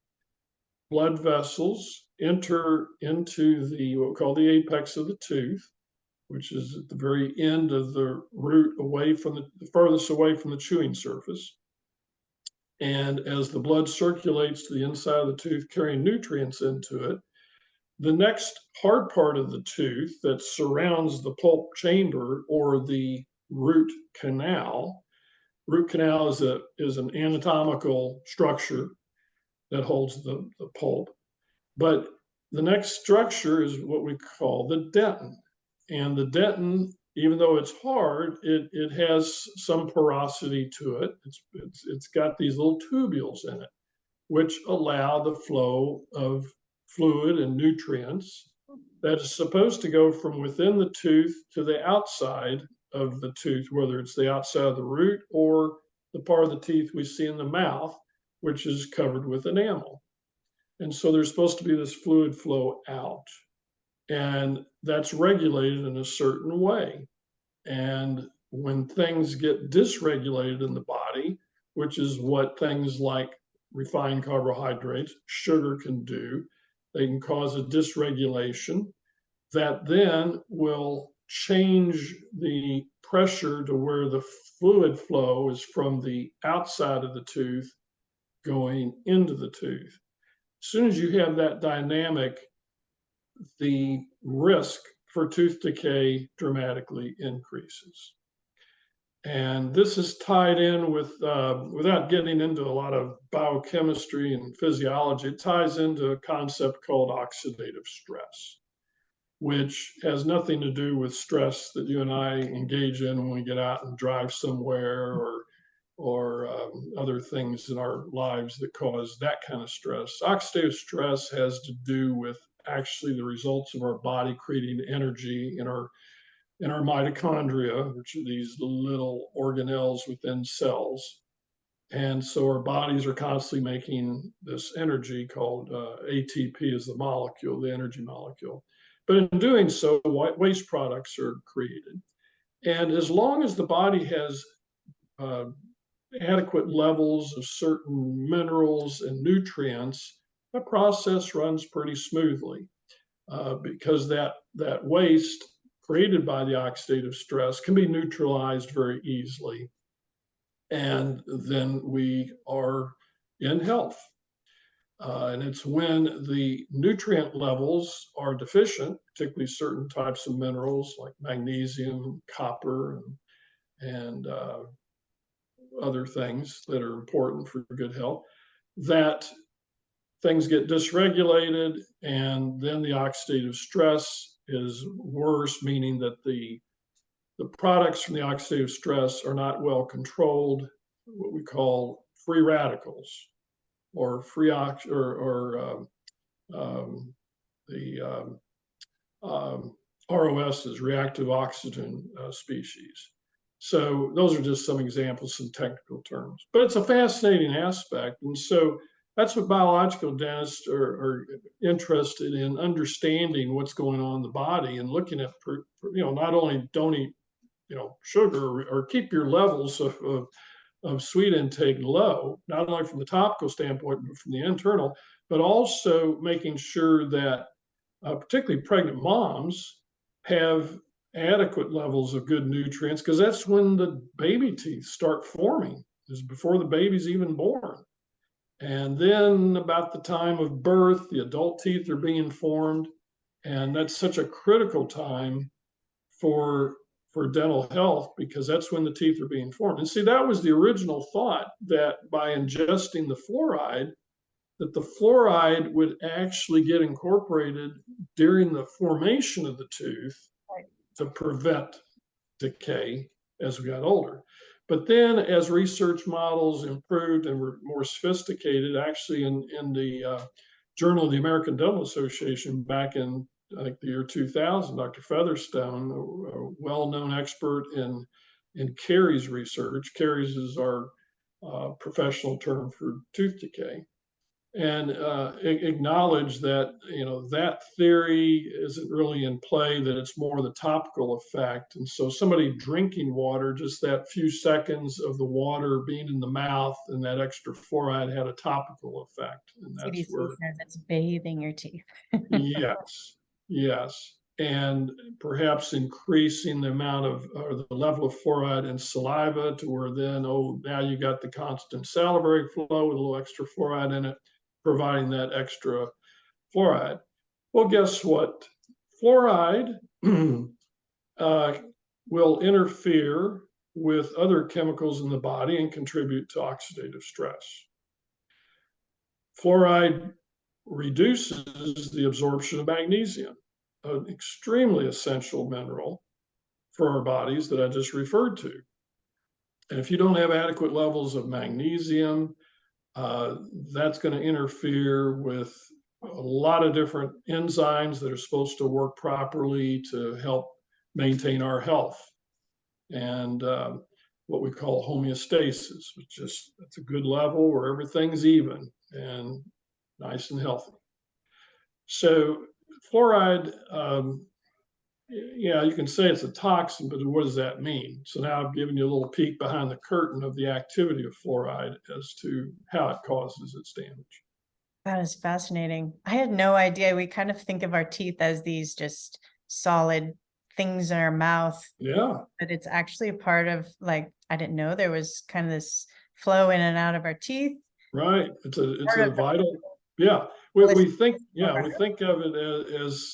blood vessels enter into the what we call the apex of the tooth, which is at the very end of the root, away from the furthest away from the chewing surface. And as the blood circulates to the inside of the tooth, carrying nutrients into it, the next hard part of the tooth that surrounds the pulp chamber, or the root canal. Root canal is an anatomical structure that holds the pulp. But the next structure is what we call the dentin. And the dentin, even though it's hard, it has some porosity to it. It's got these little tubules in it, which allow the flow of fluid and nutrients that is supposed to go from within the tooth to the outside of the tooth, whether it's the outside of the root or the part of the teeth we see in the mouth, which is covered with enamel. And so there's supposed to be this fluid flow out, and that's regulated in a certain way. And when things get dysregulated in the body, which is what things like refined carbohydrates, sugar can do, they can cause a dysregulation that then will change the pressure to where the fluid flow is from the outside of the tooth going into the tooth. As soon as you have that dynamic, the risk for tooth decay dramatically increases. And this is tied in with, without getting into a lot of biochemistry and physiology, it ties into a concept called oxidative stress, which has nothing to do with stress that you and I engage in when we get out and drive somewhere, or other things in our lives that cause that kind of stress. Oxidative stress has to do with actually the results of our body creating energy in our mitochondria, which are these little organelles within cells. And so our bodies are constantly making this energy called ATP is the molecule, the energy molecule. But in doing so, waste products are created. And as long as the body has adequate levels of certain minerals and nutrients, the process runs pretty smoothly, because that waste created by the oxidative stress can be neutralized very easily. And then we are in health. And it's when the nutrient levels are deficient, particularly certain types of minerals like magnesium, copper, and other things that are important for good health, that things get dysregulated, and then the oxidative stress is worse, meaning that the products from the oxidative stress are not well controlled, what we call free radicals, or ROS is reactive oxygen species. So those are just some examples, some technical terms, but it's a fascinating aspect. And so that's what biological dentists are interested in, understanding what's going on in the body and looking at, not only don't eat, sugar, or keep your levels of sweet intake low, not only from the topical standpoint, but from the internal, but also making sure that particularly pregnant moms have adequate levels of good nutrients, because that's when the baby teeth start forming, is before the baby's even born. And then about the time of birth, the adult teeth are being formed. And that's such a critical time for dental health, because that's when the teeth are being formed. And see, that was the original thought, that by ingesting the fluoride, that the fluoride would actually get incorporated during the formation of the tooth to prevent decay as we got older. But then as research models improved and were more sophisticated, actually in the Journal of the American Dental Association back in, I think, the year 2000, Dr. Featherstone, a well-known expert in caries research. Caries is our professional term for tooth decay, and acknowledge that that theory isn't really in play, that it's more the topical effect. And so somebody drinking water, just that few seconds of the water being in the mouth and that extra fluoride had a topical effect, and that's CDC where says it's bathing your teeth. yes, yes, and perhaps increasing the amount of, or the level of fluoride in saliva, to where then, now you got the constant salivary flow with a little extra fluoride in it, providing that extra fluoride. Well, guess what? Fluoride will interfere with other chemicals in the body and contribute to oxidative stress. Fluoride reduces the absorption of magnesium, an extremely essential mineral for our bodies that I just referred to. And if you don't have adequate levels of magnesium, that's going to interfere with a lot of different enzymes that are supposed to work properly to help maintain our health, and what we call homeostasis, which is, that's a good level where everything's even and nice and healthy. So fluoride, yeah, you can say it's a toxin, but what does that mean? So now I've given you a little peek behind the curtain of the activity of fluoride as to how it causes its damage. That is fascinating. I had no idea. We kind of think of our teeth as these just solid things in our mouth. Yeah. But it's actually a part of, like, I didn't know there was kind of this flow in and out of our teeth. Right. It's a vital, yeah. We think, yeah, we think of it as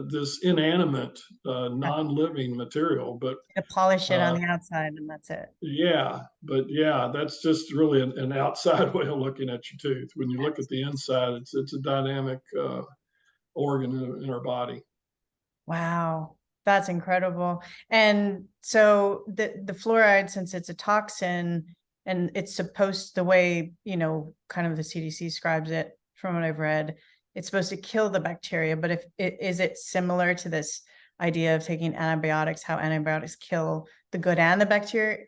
this inanimate, non-living material, but to polish it on the outside, and that's it. yeah, but yeah, that's just really an outside way of looking at your tooth. When you look at the inside, it's a dynamic organ in our body. Wow, that's incredible. And so the fluoride, since it's a toxin and it's supposed, the way, kind of the CDC describes it, from what I've read, it's supposed to kill the bacteria. But is it similar to this idea of taking antibiotics, how antibiotics kill the good and the bacteria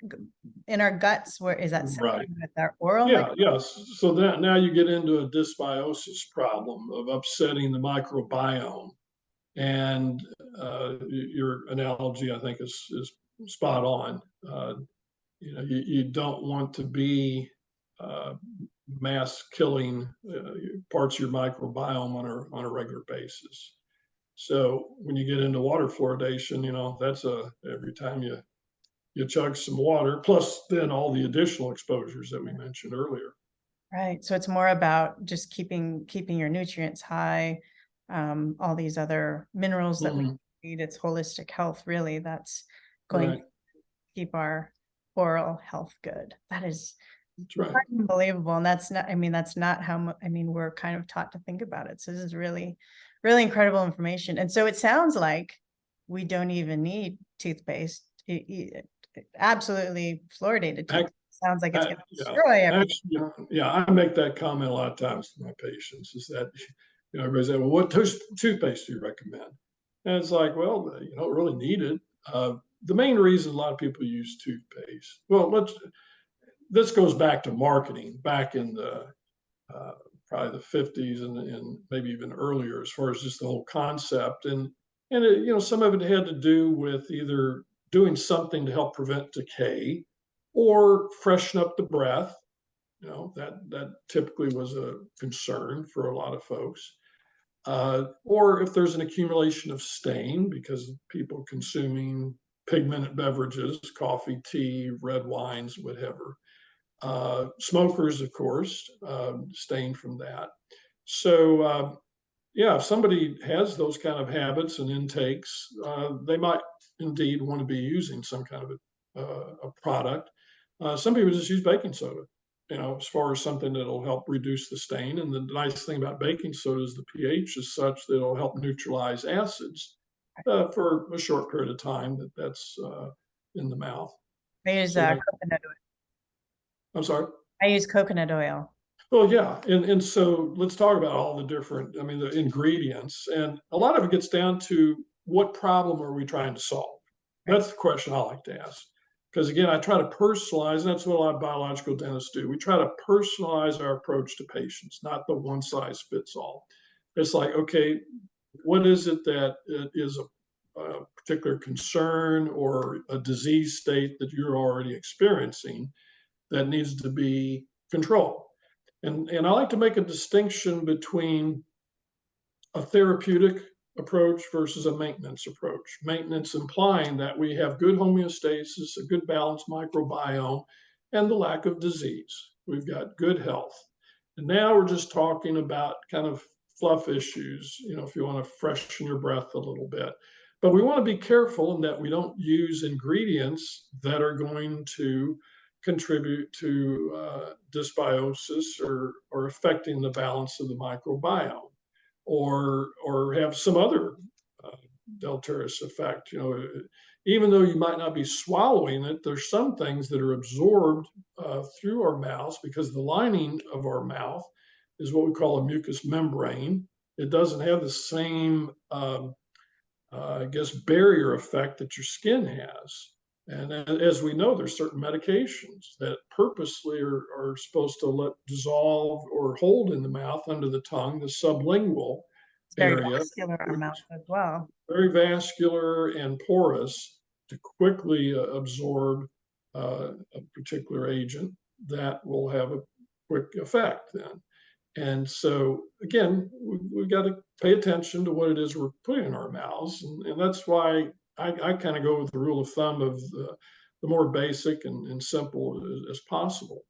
in our guts? Where is that similar Right. with our oral? Yeah, yes. So that now you get into a dysbiosis problem of upsetting the microbiome. And your analogy, I think, is spot on. You don't want to be mass killing parts of your microbiome on a regular basis. So when you get into water fluoridation, that's every time you chug some water, plus then all the additional exposures that we mentioned earlier. Right. So it's more about just keeping your nutrients high, all these other minerals that we need. It's holistic health, really. That's going to keep our oral health good. That's right. Unbelievable. And that's not how we're kind of taught to think about it. So this is really, really incredible information. And so it sounds like we don't even need toothpaste. Absolutely fluoridated toothpaste. Sounds like it's going to destroy everything. Actually, I make that comment a lot of times to my patients, is that, everybody says, well, what toothpaste do you recommend? And it's like, well, you don't really need it. The main reason a lot of people use toothpaste, well, this goes back to marketing back in the probably the 50s and maybe even earlier, as far as just the whole concept. And it, some of it had to do with either doing something to help prevent decay or freshen up the breath. That typically was a concern for a lot of folks. Or if there's an accumulation of stain because of people consuming pigmented beverages, coffee, tea, red wines, whatever. Smokers, of course, stain from that. So, if somebody has those kind of habits and intakes, they might indeed want to be using some kind of a product. Some people just use baking soda, as far as something that'll help reduce the stain. And the nice thing about baking soda is the pH is such that it'll help neutralize acids for a short period of time that's in the mouth. I use So that, coconut oil. I'm sorry. I use coconut oil. Well, yeah, and so let's talk about all the different, I mean, the ingredients, and a lot of it gets down to what problem are we trying to solve? Right. That's the question I like to ask. Because again, I try to personalize, and that's what a lot of biological dentists do. We try to personalize our approach to patients, not the one size fits all. It's like, okay, what is it that is a particular concern or a disease state that you're already experiencing that needs to be controlled? And I like to make a distinction between a therapeutic approach versus a maintenance approach. Maintenance implying that we have good homeostasis, a good balanced microbiome, and the lack of disease. We've got good health. And now we're just talking about kind of fluff issues, if you want to freshen your breath a little bit. But we want to be careful in that we don't use ingredients that are going to contribute to dysbiosis or affecting the balance of the microbiome, or have some other deleterious effect. Even though you might not be swallowing it, there's some things that are absorbed through our mouths, because the lining of our mouth is what we call a mucous membrane. It doesn't have the same, I guess, barrier effect that your skin has. And as we know, there's certain medications that purposely are supposed to let dissolve or hold in the mouth under the tongue, the sublingual It's very area, vascular, our mouth as well. very vascular and porous, to quickly absorb a particular agent that will have a quick effect then. And so, again, we've got to pay attention to what it is we're putting in our mouths. And that's why I kind of go with the rule of thumb of the more basic and simple as possible.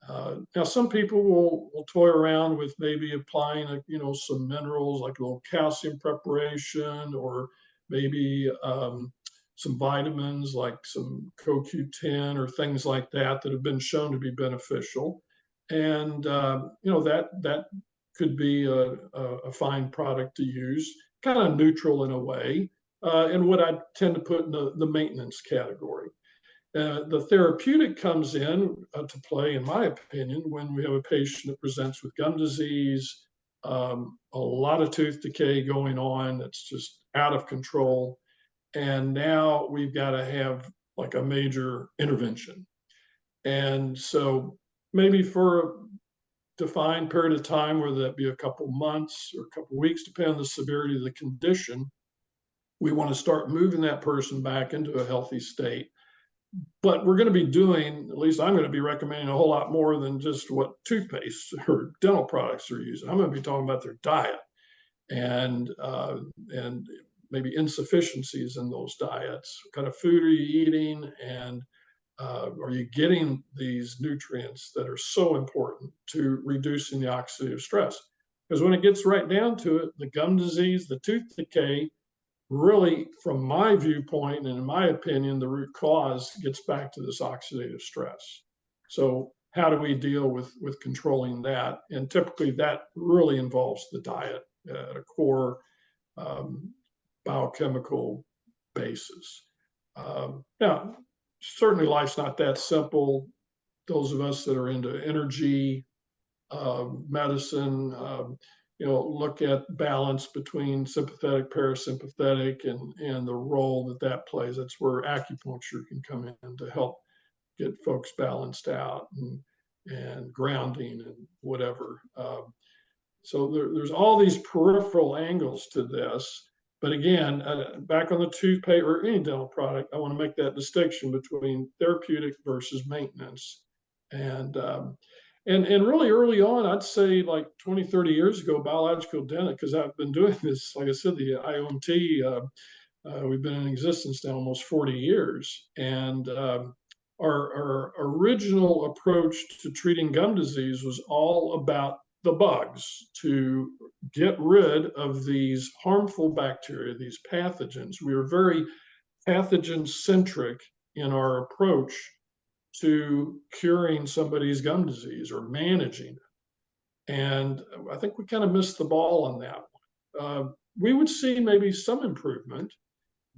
Now, some people will toy around with maybe applying, some minerals, like a little calcium preparation, or maybe some vitamins like some CoQ10 or things like that have been shown to be beneficial. And that could be a fine product to use, kind of neutral in a way, and what I tend to put in the maintenance category. The therapeutic comes in to play, in my opinion, when we have a patient that presents with gum disease, a lot of tooth decay going on that's just out of control, and now we've got to have like a major intervention. And so maybe for a defined period of time, whether that be a couple months or a couple weeks, depending on the severity of the condition, we want to start moving that person back into a healthy state. But we're going to be doing, at least I'm going to be recommending a whole lot more than just what toothpaste or dental products are using. I'm going to be talking about their diet and maybe insufficiencies in those diets. What kind of food are you eating, and are you getting these nutrients that are so important to reducing the oxidative stress? Because when it gets right down to it, the gum disease, the tooth decay, really, from my viewpoint and in my opinion, the root cause gets back to this oxidative stress. So how do we deal with controlling that? And typically that really involves the diet at a core biochemical basis. Now, certainly life's not that simple. Those of us that are into energy medicine, look at balance between sympathetic, parasympathetic, and the role that plays. That's where acupuncture can come in to help get folks balanced out, and grounding and whatever. So there's all these peripheral angles to this. But again, back on the toothpaste or any dental product, I want to make that distinction between therapeutic versus maintenance. And really early on, I'd say like 20, 30 years ago, biological dentist, because I've been doing this, like I said, the IAOMT, we've been in existence now almost 40 years. And our original approach to treating gum disease was all about the bugs, to get rid of these harmful bacteria, these pathogens. We were very pathogen centric in our approach to curing somebody's gum disease or managing it. And I think we kind of missed the ball on that one. We would see maybe some improvement,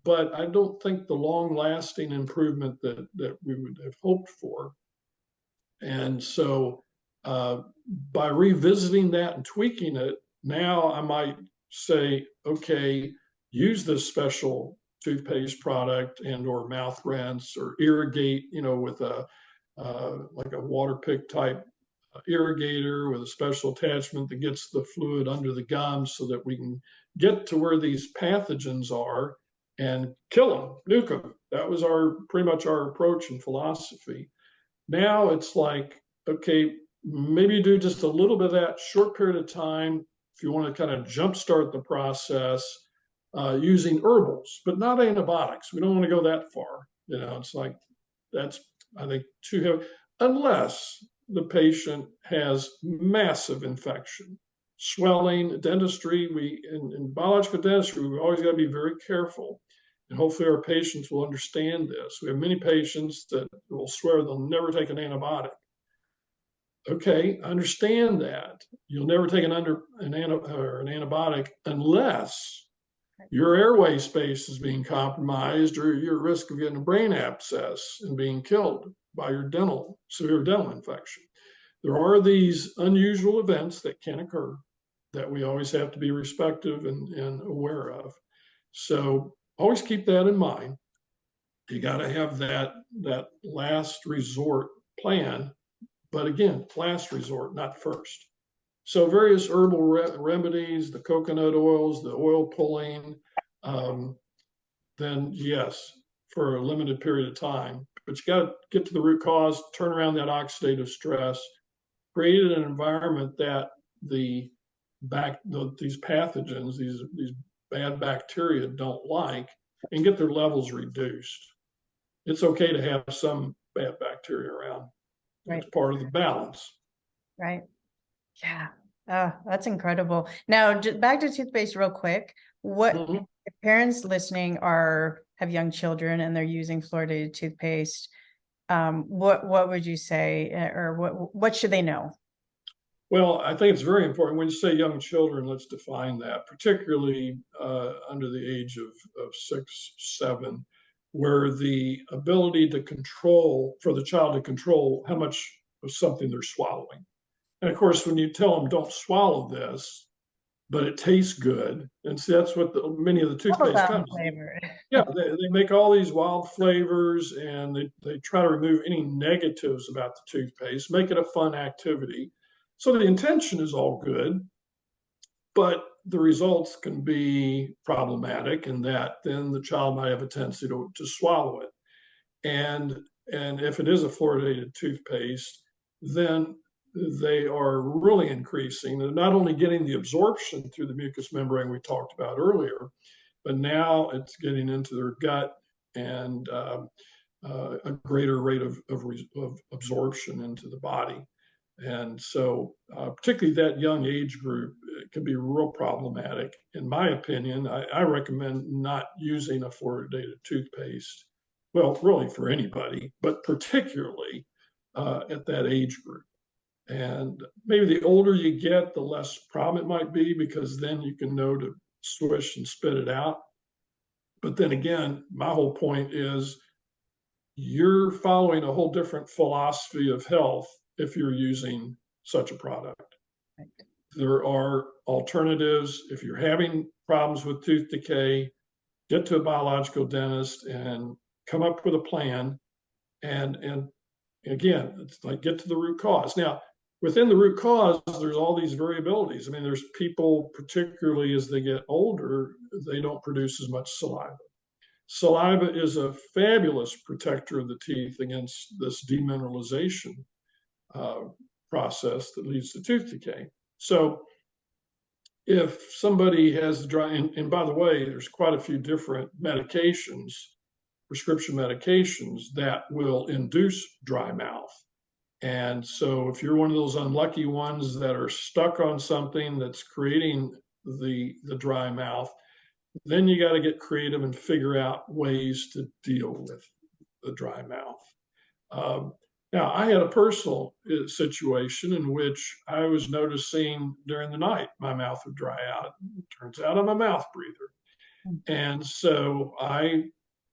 but I don't think the long-lasting improvement that we would have hoped for. And so by revisiting that and tweaking it, now I might say, okay, use this special toothpaste product and or mouth rinse, or irrigate, with a like a water pick type irrigator with a special attachment that gets the fluid under the gums so that we can get to where these pathogens are and kill them, nuke them. That was pretty much our approach and philosophy. Now it's like, okay, maybe do just a little bit of that short period of time if you want to kind of jumpstart the process using herbals, but not antibiotics. We don't want to go that far. It's like that's, I think, too heavy, unless the patient has massive infection, swelling, dentistry. In biological dentistry, we always got to be very careful. And hopefully our patients will understand this. We have many patients that will swear they'll never take an antibiotic. Okay, I understand that. You'll never take an antibiotic unless your airway space is being compromised, or you're at risk of getting a brain abscess and being killed by your severe dental infection. There are these unusual events that can occur that we always have to be respectful and aware of. So always keep that in mind. You got to have that last resort plan, but again, last resort, not first. So various herbal remedies, the coconut oils, the oil pulling, then yes, for a limited period of time. But you got to get to the root cause, turn around that oxidative stress, create an environment that these pathogens, these bad bacteria don't like, and get their levels reduced. It's okay to have some bad bacteria around. Right. It's part of the balance. Right. Yeah. That's incredible. Now, back to toothpaste real quick. What if parents listening have young children and they're using fluoridated toothpaste? What would you say, or what should they know? Well, I think it's very important. When you say young children, let's define that, particularly under the age of 6, 7, where the ability to control, for the child to control how much of something they're swallowing. And of course, when you tell them don't swallow this, but it tastes good, and see, that's what many of the toothpaste companies. Yeah, they make all these wild flavors, and they try to remove any negatives about the toothpaste, make it a fun activity. So the intention is all good, but the results can be problematic in that then the child might have a tendency to swallow it. And if it is a fluoridated toothpaste, then they are really increasing, and not only getting the absorption through the mucous membrane we talked about earlier, but now it's getting into their gut and a greater rate of absorption into the body. And so particularly that young age group, it can be real problematic. In my opinion, I recommend not using a fluoridated toothpaste. Well, really for anybody, but particularly at that age group. And maybe the older you get, the less problem it might be, because then you can know to swish and spit it out. But then again, my whole point is you're following a whole different philosophy of health if you're using such a product. Right. There are alternatives. If you're having problems with tooth decay, get to a biological dentist and come up with a plan. And again, it's like get to the root cause. Now, within the root cause, there's all these variabilities. I mean, there's people, particularly as they get older, they don't produce as much saliva. Saliva is a fabulous protector of the teeth against this demineralization process that leads to tooth decay. So if somebody has dry, and by the way, there's quite a few different medications, prescription medications that will induce dry mouth. And so if you're one of those unlucky ones that are stuck on something that's creating the dry mouth, then you got to get creative and figure out ways to deal with the dry mouth. Now, I had a personal situation in which I was noticing during the night my mouth would dry out. It turns out I'm a mouth breather. And so I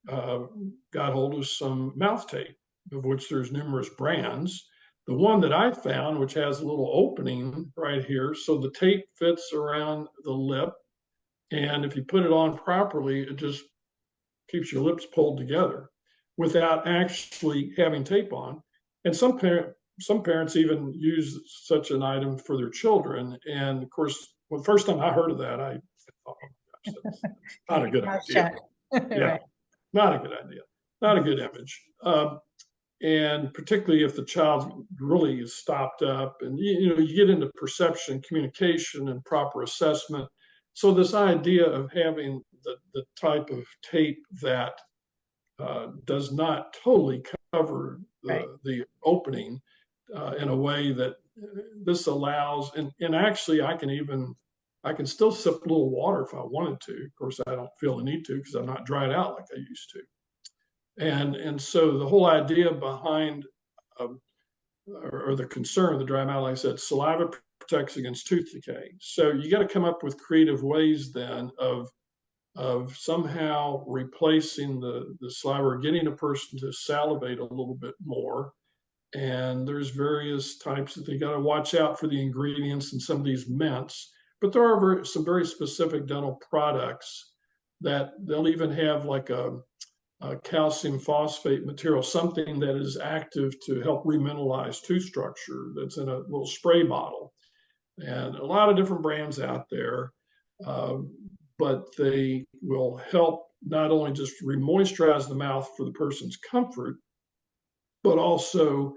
got hold of some mouth tape, of which there's numerous brands. The one that I found, which has a little opening right here, so the tape fits around the lip, and if you put it on properly, it just keeps your lips pulled together without actually having tape on. And some parents even use such an item for their children. And of course, well, the first time I heard of that, I thought, oh my gosh, that's not a good idea. Yeah, Right. not a good idea, not a good image. And particularly if the child really is stopped up, and you get into perception, communication, and proper assessment. So this idea of having the type of tape that does not totally cover Right. the opening in a way that this allows, and actually I can still sip a little water if I wanted to. Of course, I don't feel the need to because I'm not dried out like I used to. And so the whole idea behind or the concern of the dry mouth, like I said, saliva protects against tooth decay. So you got to come up with creative ways then of somehow replacing the saliva or getting a person to salivate a little bit more. And there's various types that they got to watch out for the ingredients in some of these mints, but there are some very specific dental products that they'll even have like a calcium phosphate material, something that is active to help remineralize tooth structure that's in a little spray bottle. And a lot of different brands out there, but they will help not only just remoisturize the mouth for the person's comfort, but also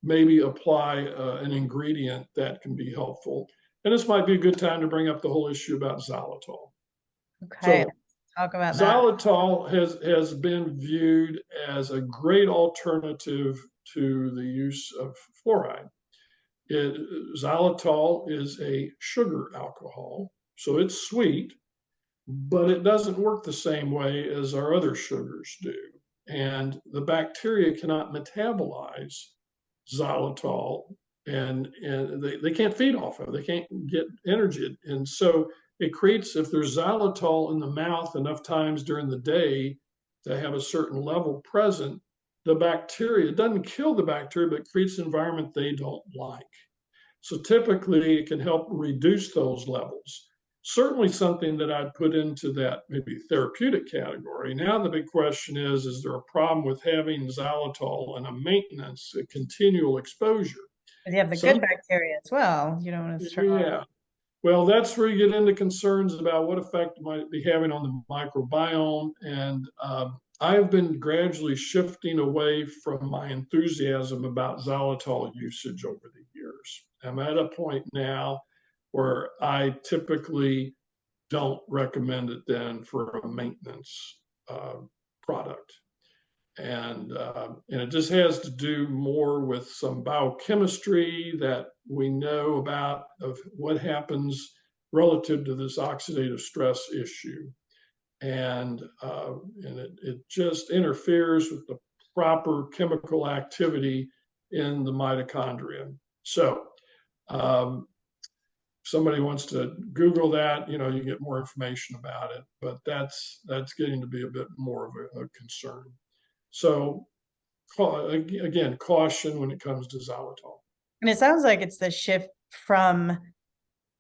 maybe apply an ingredient that can be helpful. And this might be a good time to bring up the whole issue about xylitol. Okay. So Talk about that. xylitol has been viewed as a great alternative to the use of fluoride. Xylitol is a sugar alcohol, so it's sweet, but it doesn't work the same way as our other sugars do. And the bacteria cannot metabolize xylitol, and they can't feed off of it. They can't get energy. And so it creates, if there's xylitol in the mouth enough times during the day to have a certain level present, the bacteria, it doesn't kill the bacteria, but creates an environment they don't like. So typically it can help reduce those levels. Certainly something that I'd put into that maybe therapeutic category. Now the big question is there a problem with having xylitol and a maintenance, a continual exposure? You have the good bacteria as well. You don't want to throw. Yeah. Well, that's where you get into concerns about what effect it might be having on the microbiome. And I've been gradually shifting away from my enthusiasm about xylitol usage over the years. I'm at a point now where I typically don't recommend it then for a maintenance product. And it just has to do more with some biochemistry that we know about of what happens relative to this oxidative stress issue. And it just interferes with the proper chemical activity in the mitochondria. So somebody wants to Google that, you get more information about it, but that's getting to be a bit more of a concern. So again, caution when it comes to xylitol. And it sounds like it's the shift from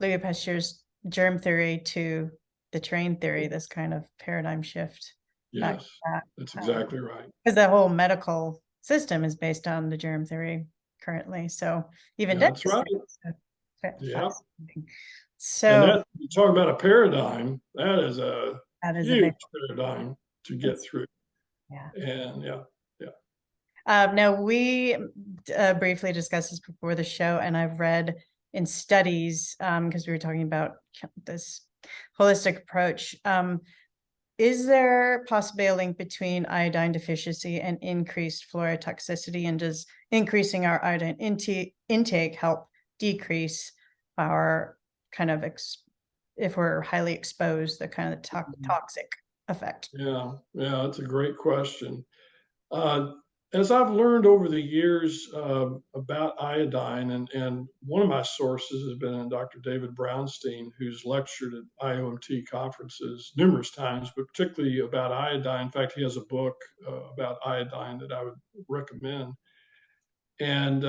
Louis Pasteur's germ theory to the terrain theory, this kind of paradigm shift. Yes, that's exactly right. Because the whole medical system is based on the germ theory currently. So even that's right. Yeah. So and you talk about a paradigm, that is a huge paradigm to get through. Yeah. And now we briefly discussed this before the show, and I've read in studies because we were talking about this holistic approach. Is there possibly a link between iodine deficiency and increased fluoride toxicity? And does increasing our iodine intake help decrease our kind of, if we're highly exposed, the kind of toxic effect? Yeah, that's a great question. as I've learned over the years about iodine, and one of my sources has been Dr. David Brownstein, who's lectured at IAOMT conferences numerous times, but particularly about iodine. In fact, he has a book about iodine that I would recommend. And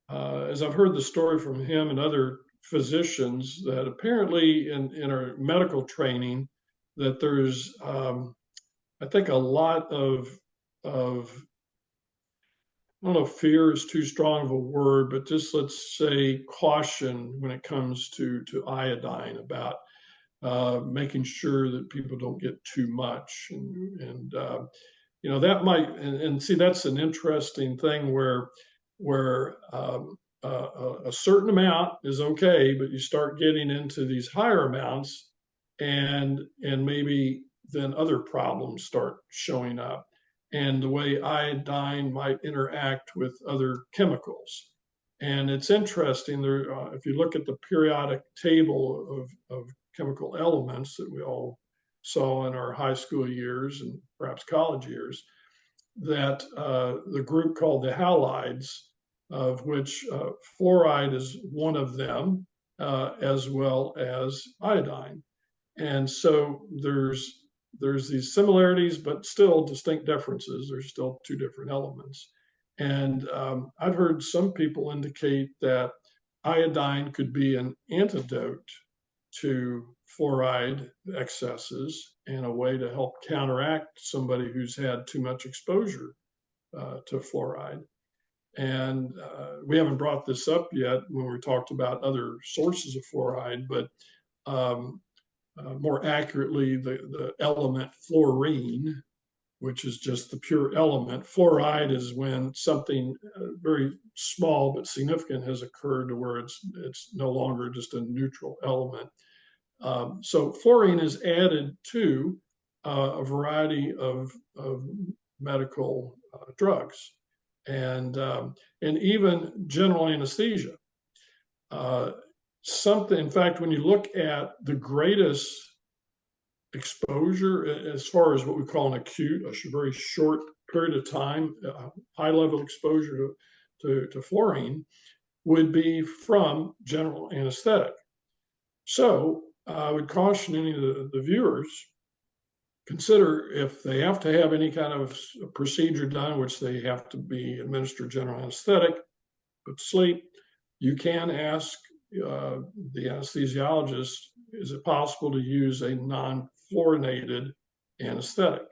as I've heard the story from him and other physicians, that apparently in our medical training, that there's, I think, a lot of I don't know if fear is too strong of a word, but just let's say caution when it comes to iodine, about making sure that people don't get too much. And you know, that might, and see, that's an interesting thing where a certain amount is okay, but you start getting into these higher amounts, and maybe then other problems start showing up, and the way iodine might interact with other chemicals. And it's interesting there, if you look at the periodic table of chemical elements that we all saw in our high school years and perhaps college years, that the group called the halides, of which fluoride is one of them, as well as iodine. And so there's these similarities, but still distinct differences. There's still two different elements. And I've heard some people indicate that iodine could be an antidote to fluoride excesses, and a way to help counteract somebody who's had too much exposure to fluoride. And we haven't brought this up yet when we talked about other sources of fluoride, but more accurately, the element fluorine, which is just the pure element. Fluoride is when something very small but significant has occurred to where it's no longer just a neutral element. So fluorine is added to a variety of medical drugs, and even general anesthesia. In fact, when you look at the greatest exposure, as far as what we call an acute, a very short period of time, high level exposure to fluorine, would be from general anesthetic. So I would caution any of the viewers, consider if they have to have any kind of procedure done, which they have to be administered general anesthetic, put to sleep, you can ask the anesthesiologist, is it possible to use a non-fluorinated anesthetic?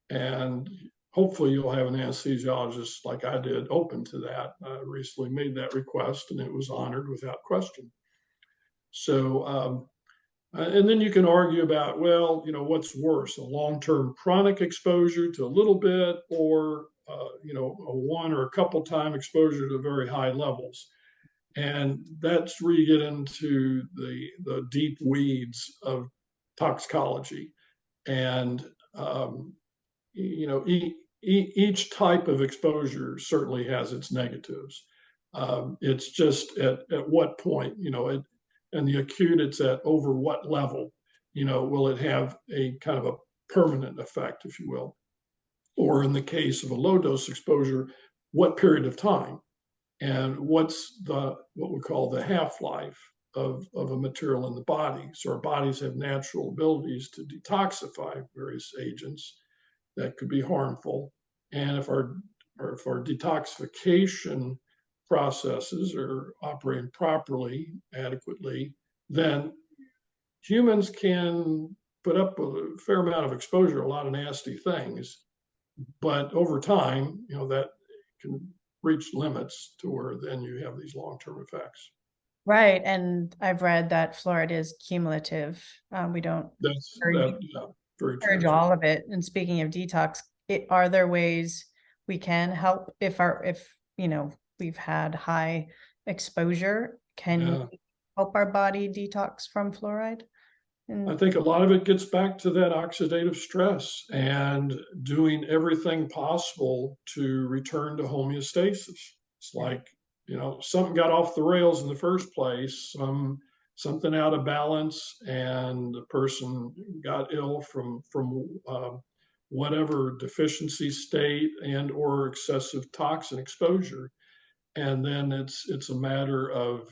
And hopefully you'll have an anesthesiologist, like I did, open to that. I recently made that request, and it was honored without question. So, and then you can argue about, well, you know, what's worse, a long-term chronic exposure to a little bit, or, you know, a one or a couple time exposure to very high levels. And that's where you get into the deep weeds of toxicology. And, you know, each type of exposure certainly has its negatives. It's just at what point, you know, and the acute, it's at over what level, you know, will it have a kind of a permanent effect, if you will? Or in the case of a low dose exposure, what period of time? And what's what we call the half-life of a material in the body? So our bodies have natural abilities to detoxify various agents that could be harmful. And if our detoxification processes are operating properly, adequately, then humans can put up with a fair amount of exposure, a lot of nasty things. But over time, you know, that can reach limits to where then you have these long-term effects. Right. And I've read that fluoride is cumulative. We don't encourage all of it. And speaking of detox, are there ways we can help if you know, we've had high exposure? Can we help our body detox from fluoride? I think a lot of it gets back to that oxidative stress and doing everything possible to return to homeostasis. It's like, you know, something got off the rails in the first place, something out of balance, and the person got ill from whatever deficiency state and or excessive toxin exposure. And then it's a matter of,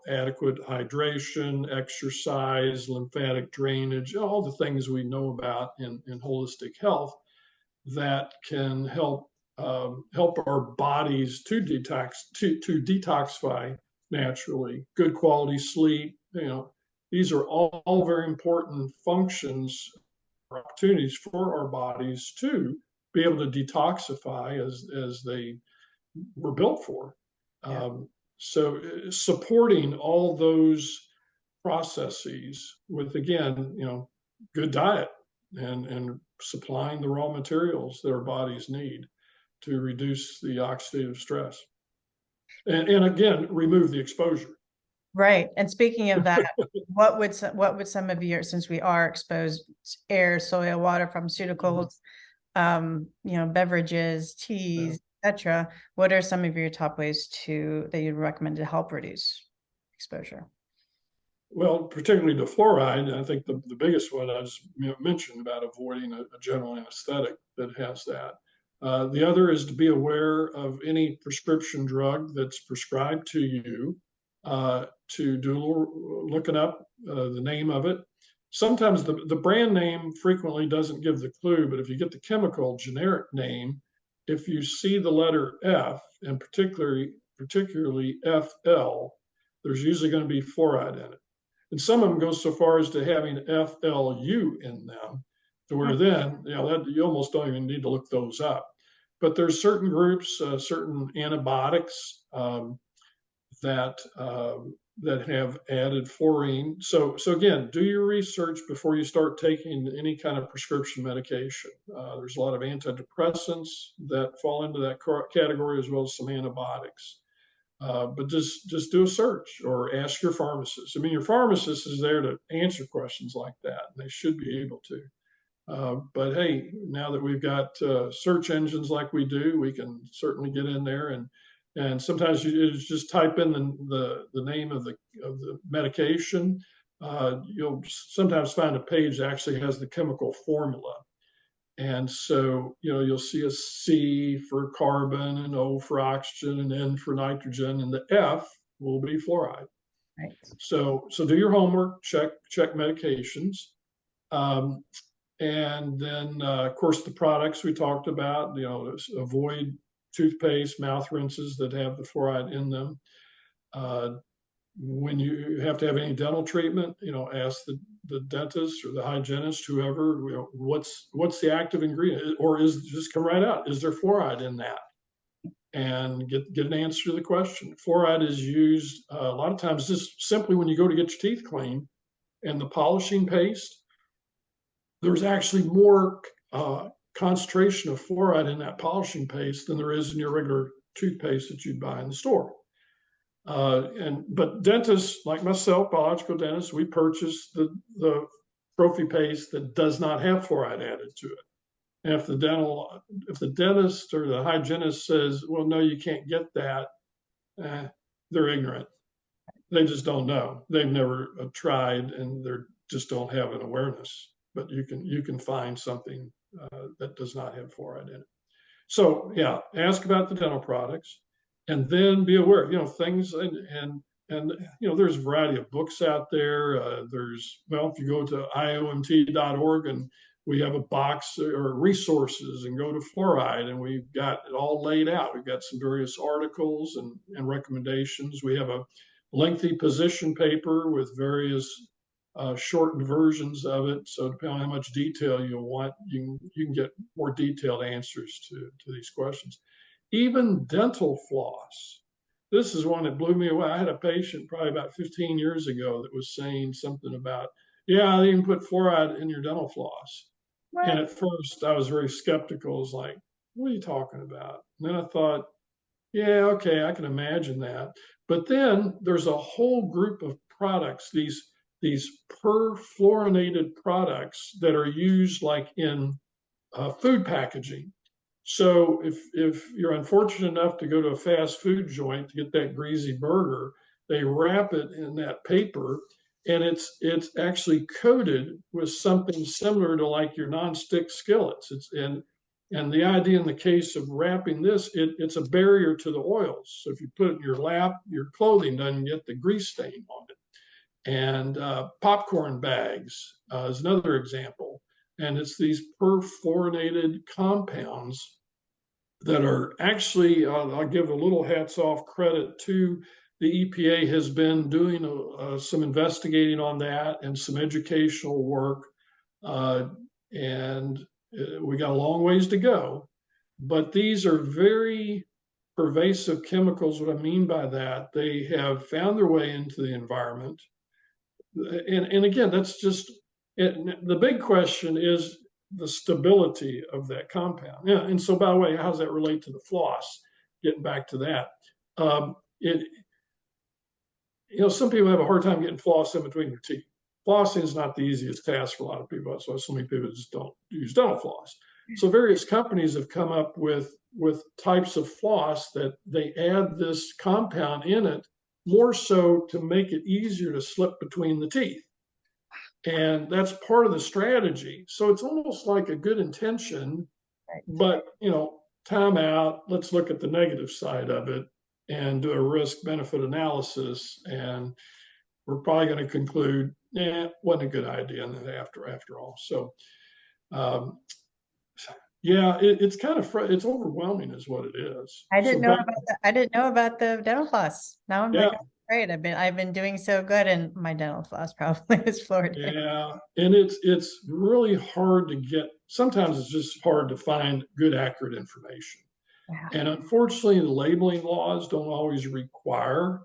adequate hydration, exercise, lymphatic drainage, all the things we know about in holistic health that can help our bodies to detoxify naturally. Good quality sleep, these are all very important functions or opportunities for our bodies to be able to detoxify as they were built for. Yeah. So supporting all those processes with, again, good diet and supplying the raw materials that our bodies need to reduce the oxidative stress. And again, remove the exposure. Right. And speaking of that, what would some of your, since we are exposed to air, soil, water, pharmaceuticals, beverages, teas, etc., what are some of your top ways that you'd recommend to help reduce exposure? Well, particularly to fluoride, I think the biggest one I just mentioned about avoiding a general anesthetic that has that. The other is to be aware of any prescription drug that's prescribed to you, to do a little looking up the name of it. Sometimes the brand name frequently doesn't give the clue, but if you get the chemical generic name, if you see the letter F, and particularly FL, there's usually going to be fluoride in it. And some of them go so far as to having FLU in them, to where then, that you almost don't even need to look those up. But there's certain groups, certain antibiotics that have added fluorine. So again, do your research before you start taking any kind of prescription medication. There's a lot of antidepressants that fall into that category, as well as some antibiotics. But just do a search or ask your pharmacist. I mean, your pharmacist is there to answer questions like that, and they should be able to. But hey, now that we've got search engines like we do, we can certainly get in there and sometimes you just type in the name of the medication. You'll sometimes find a page that actually has the chemical formula. And so, you'll see a C for carbon, and O for oxygen, and N for nitrogen, and the F will be fluoride. Right. So do your homework, check medications. And then, of course, the products we talked about, avoid toothpaste, mouth rinses that have the fluoride in them. When you have to have any dental treatment, ask the dentist or the hygienist, whoever, what's the active ingredient, or just come right out, is there fluoride in that? And get an answer to the question. Fluoride is used a lot of times just simply when you go to get your teeth cleaned, and the polishing paste, there's actually more concentration of fluoride in that polishing paste than there is in your regular toothpaste that you'd buy in the store. But dentists like myself, biological dentists, we purchase the trophy paste that does not have fluoride added to it. And if the dentist or the hygienist says, well, no, you can't get that, they're ignorant. They just don't know. They've never tried, and they just don't have an awareness. But you can find something that does not have fluoride in it. So yeah, ask about the dental products. And then be aware, things and there's a variety of books out there. If you go to IAOMT.org, and we have a box or resources, and go to fluoride, and we've got it all laid out. We've got some various articles and recommendations. We have a lengthy position paper with various shortened versions of it. So depending on how much detail you want, you can get more detailed answers to these questions. Even dental floss. This is one that blew me away. I had a patient probably about 15 years ago that was saying something about, yeah, they even put fluoride in your dental floss. What? And at first I was very skeptical. I was like, what are you talking about? And then I thought, yeah, okay, I can imagine that. But then there's a whole group of products, these perfluorinated products that are used like in food packaging. So if you're unfortunate enough to go to a fast food joint to get that greasy burger, they wrap it in that paper, and it's actually coated with something similar to like your nonstick skillets. And the idea in the case of wrapping this, it's a barrier to the oils. So if you put it in your lap, your clothing doesn't get the grease stain on it. And popcorn bags is another example. And it's these perfluorinated compounds that are actually, I'll give a little hats off credit to the EPA has been doing some investigating on that and some educational work. And we got a long ways to go. But these are very pervasive chemicals. What I mean by that, they have found their way into the environment. And again, that's just it. The big question is the stability of that compound. Yeah. And so, by the way, how does that relate to the floss? Getting back to that, some people have a hard time getting floss in between their teeth. Flossing is not the easiest task for a lot of people. That's why so many people just don't use dental floss. So various companies have come up with types of floss that they add this compound in it, more so to make it easier to slip between the teeth. And that's part of the strategy. So it's almost like a good intention, but time out, let's look at the negative side of it and do a risk benefit analysis. And we're probably going to conclude, wasn't a good idea. And then after all. So yeah, it's kind of it's overwhelming, is what it is. I didn't know about the dental floss. Now I'm like, Yeah, oh, great. I've been doing so good, and my dental floss probably is fluoridated. yeah, and it's really hard to get. Sometimes it's just hard to find good, accurate information. Yeah. And unfortunately, the labeling laws don't always require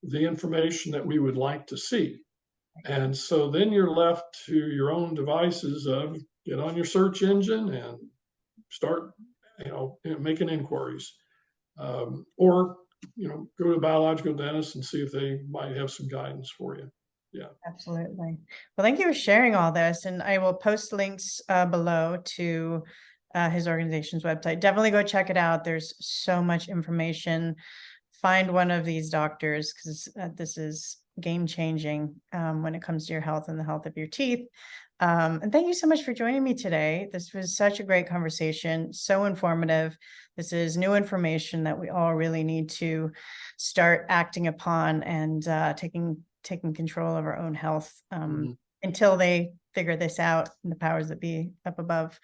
the information that we would like to see. And so then you're left to your own devices of get on your search engine and start, making inquiries, or go to a biological dentist and see if they might have some guidance for you. Yeah, Absolutely. Well, thank you for sharing all this, and I will post links below to his organization's website. Definitely go check it out. There's so much information. Find one of these doctors, because this is game changing when it comes to your health and the health of your teeth. And thank you so much for joining me today. This was such a great conversation, so informative. This is new information that we all really need to start acting upon and taking control of our own health until they figure this out, and the powers that be up above.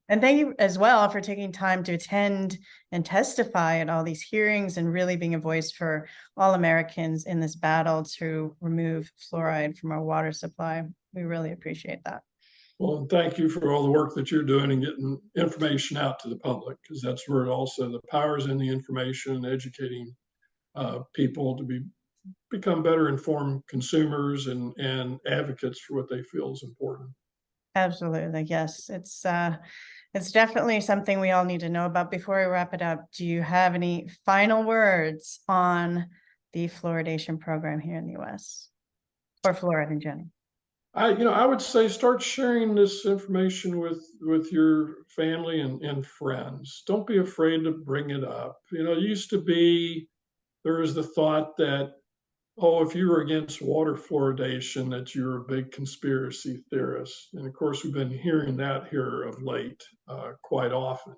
And thank you as well for taking time to attend and testify at all these hearings and really being a voice for all Americans in this battle to remove fluoride from our water supply. We really appreciate that. Well, thank you for all the work that you're doing and getting information out to the public, because that's where the power's in the information, educating people to become better informed consumers and advocates for what they feel is important. Absolutely. Yes. It's definitely something we all need to know about. Before we wrap it up, do you have any final words on the fluoridation program here in the US, or fluoride in general? I would say start sharing this information with your family and friends. Don't be afraid to bring it up. It used to be there was the thought that, oh, if you were against water fluoridation, that you're a big conspiracy theorist. And of course, we've been hearing that here of late quite often.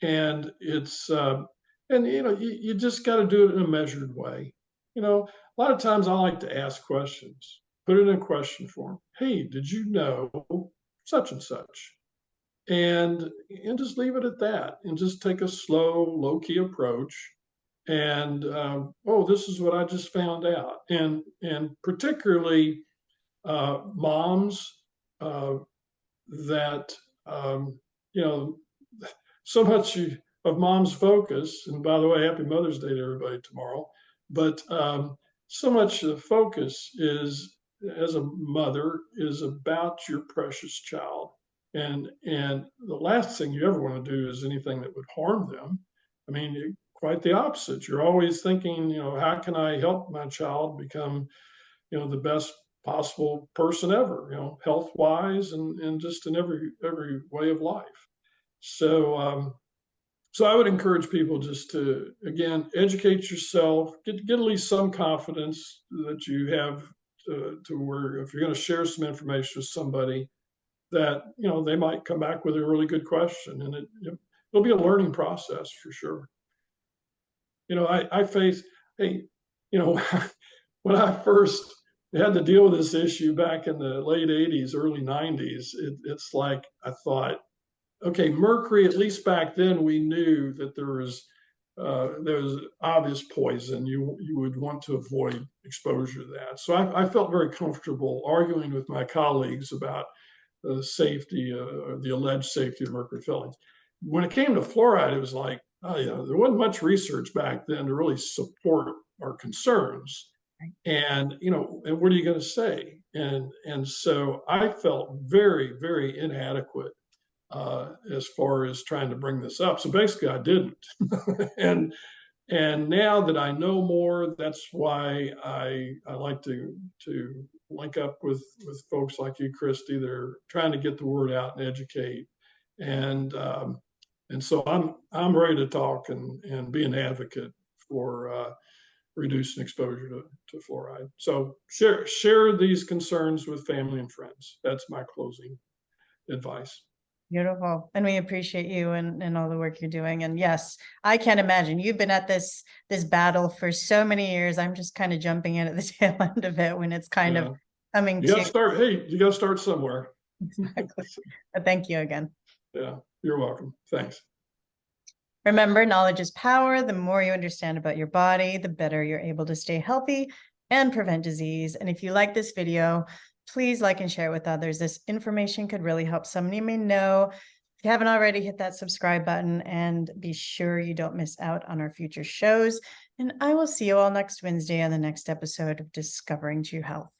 And it's, you just got to do it in a measured way. A lot of times I like to ask questions, put it in a question form. Hey, did you know such and such? And just leave it at that, and just take a slow, low-key approach. And this is what I just found out. And particularly moms that so much of mom's focus. And by the way, happy Mother's Day to everybody tomorrow. But so much of the focus is, as a mother, is about your precious child. And the last thing you ever want to do is anything that would harm them. I mean, quite the opposite. You're always thinking, how can I help my child become, the best possible person ever, health wise and just in every way of life. So, so I would encourage people just to, again, educate yourself, get at least some confidence that you have to where if you're going to share some information with somebody, that they might come back with a really good question, and it'll be a learning process for sure. I face, hey, when I first had to deal with this issue back in the late 80s, early 90s, it's like I thought, okay, mercury, at least back then we knew that there was obvious poison. You would want to avoid exposure to that. So I felt very comfortable arguing with my colleagues about the safety, the alleged safety of mercury fillings. When it came to fluoride, it was like, oh yeah, there wasn't much research back then to really support our concerns. And and what are you going to say? And so I felt very, very inadequate as far as trying to bring this up. So basically, I didn't. and now that I know more, that's why I like to link up with folks like you, Christy. They're trying to get the word out and educate. And so I'm ready to talk and be an advocate for reducing exposure to fluoride. So share these concerns with family and friends. That's my closing advice. Beautiful. And we appreciate you and all the work you're doing. And yes, I can't imagine. You've been at this battle for so many years. I'm just kind of jumping in at the tail end of it when it's kind of coming you gotta start. Hey, you got to start somewhere. Exactly. But thank you again. Yeah, you're welcome. Thanks. Remember, knowledge is power. The more you understand about your body, the better you're able to stay healthy and prevent disease. And if you like this video, please like and share it with others. This information could really help someone you may know. If you haven't already, hit that subscribe button and be sure you don't miss out on our future shows. And I will see you all next Wednesday on the next episode of Discovering True Health.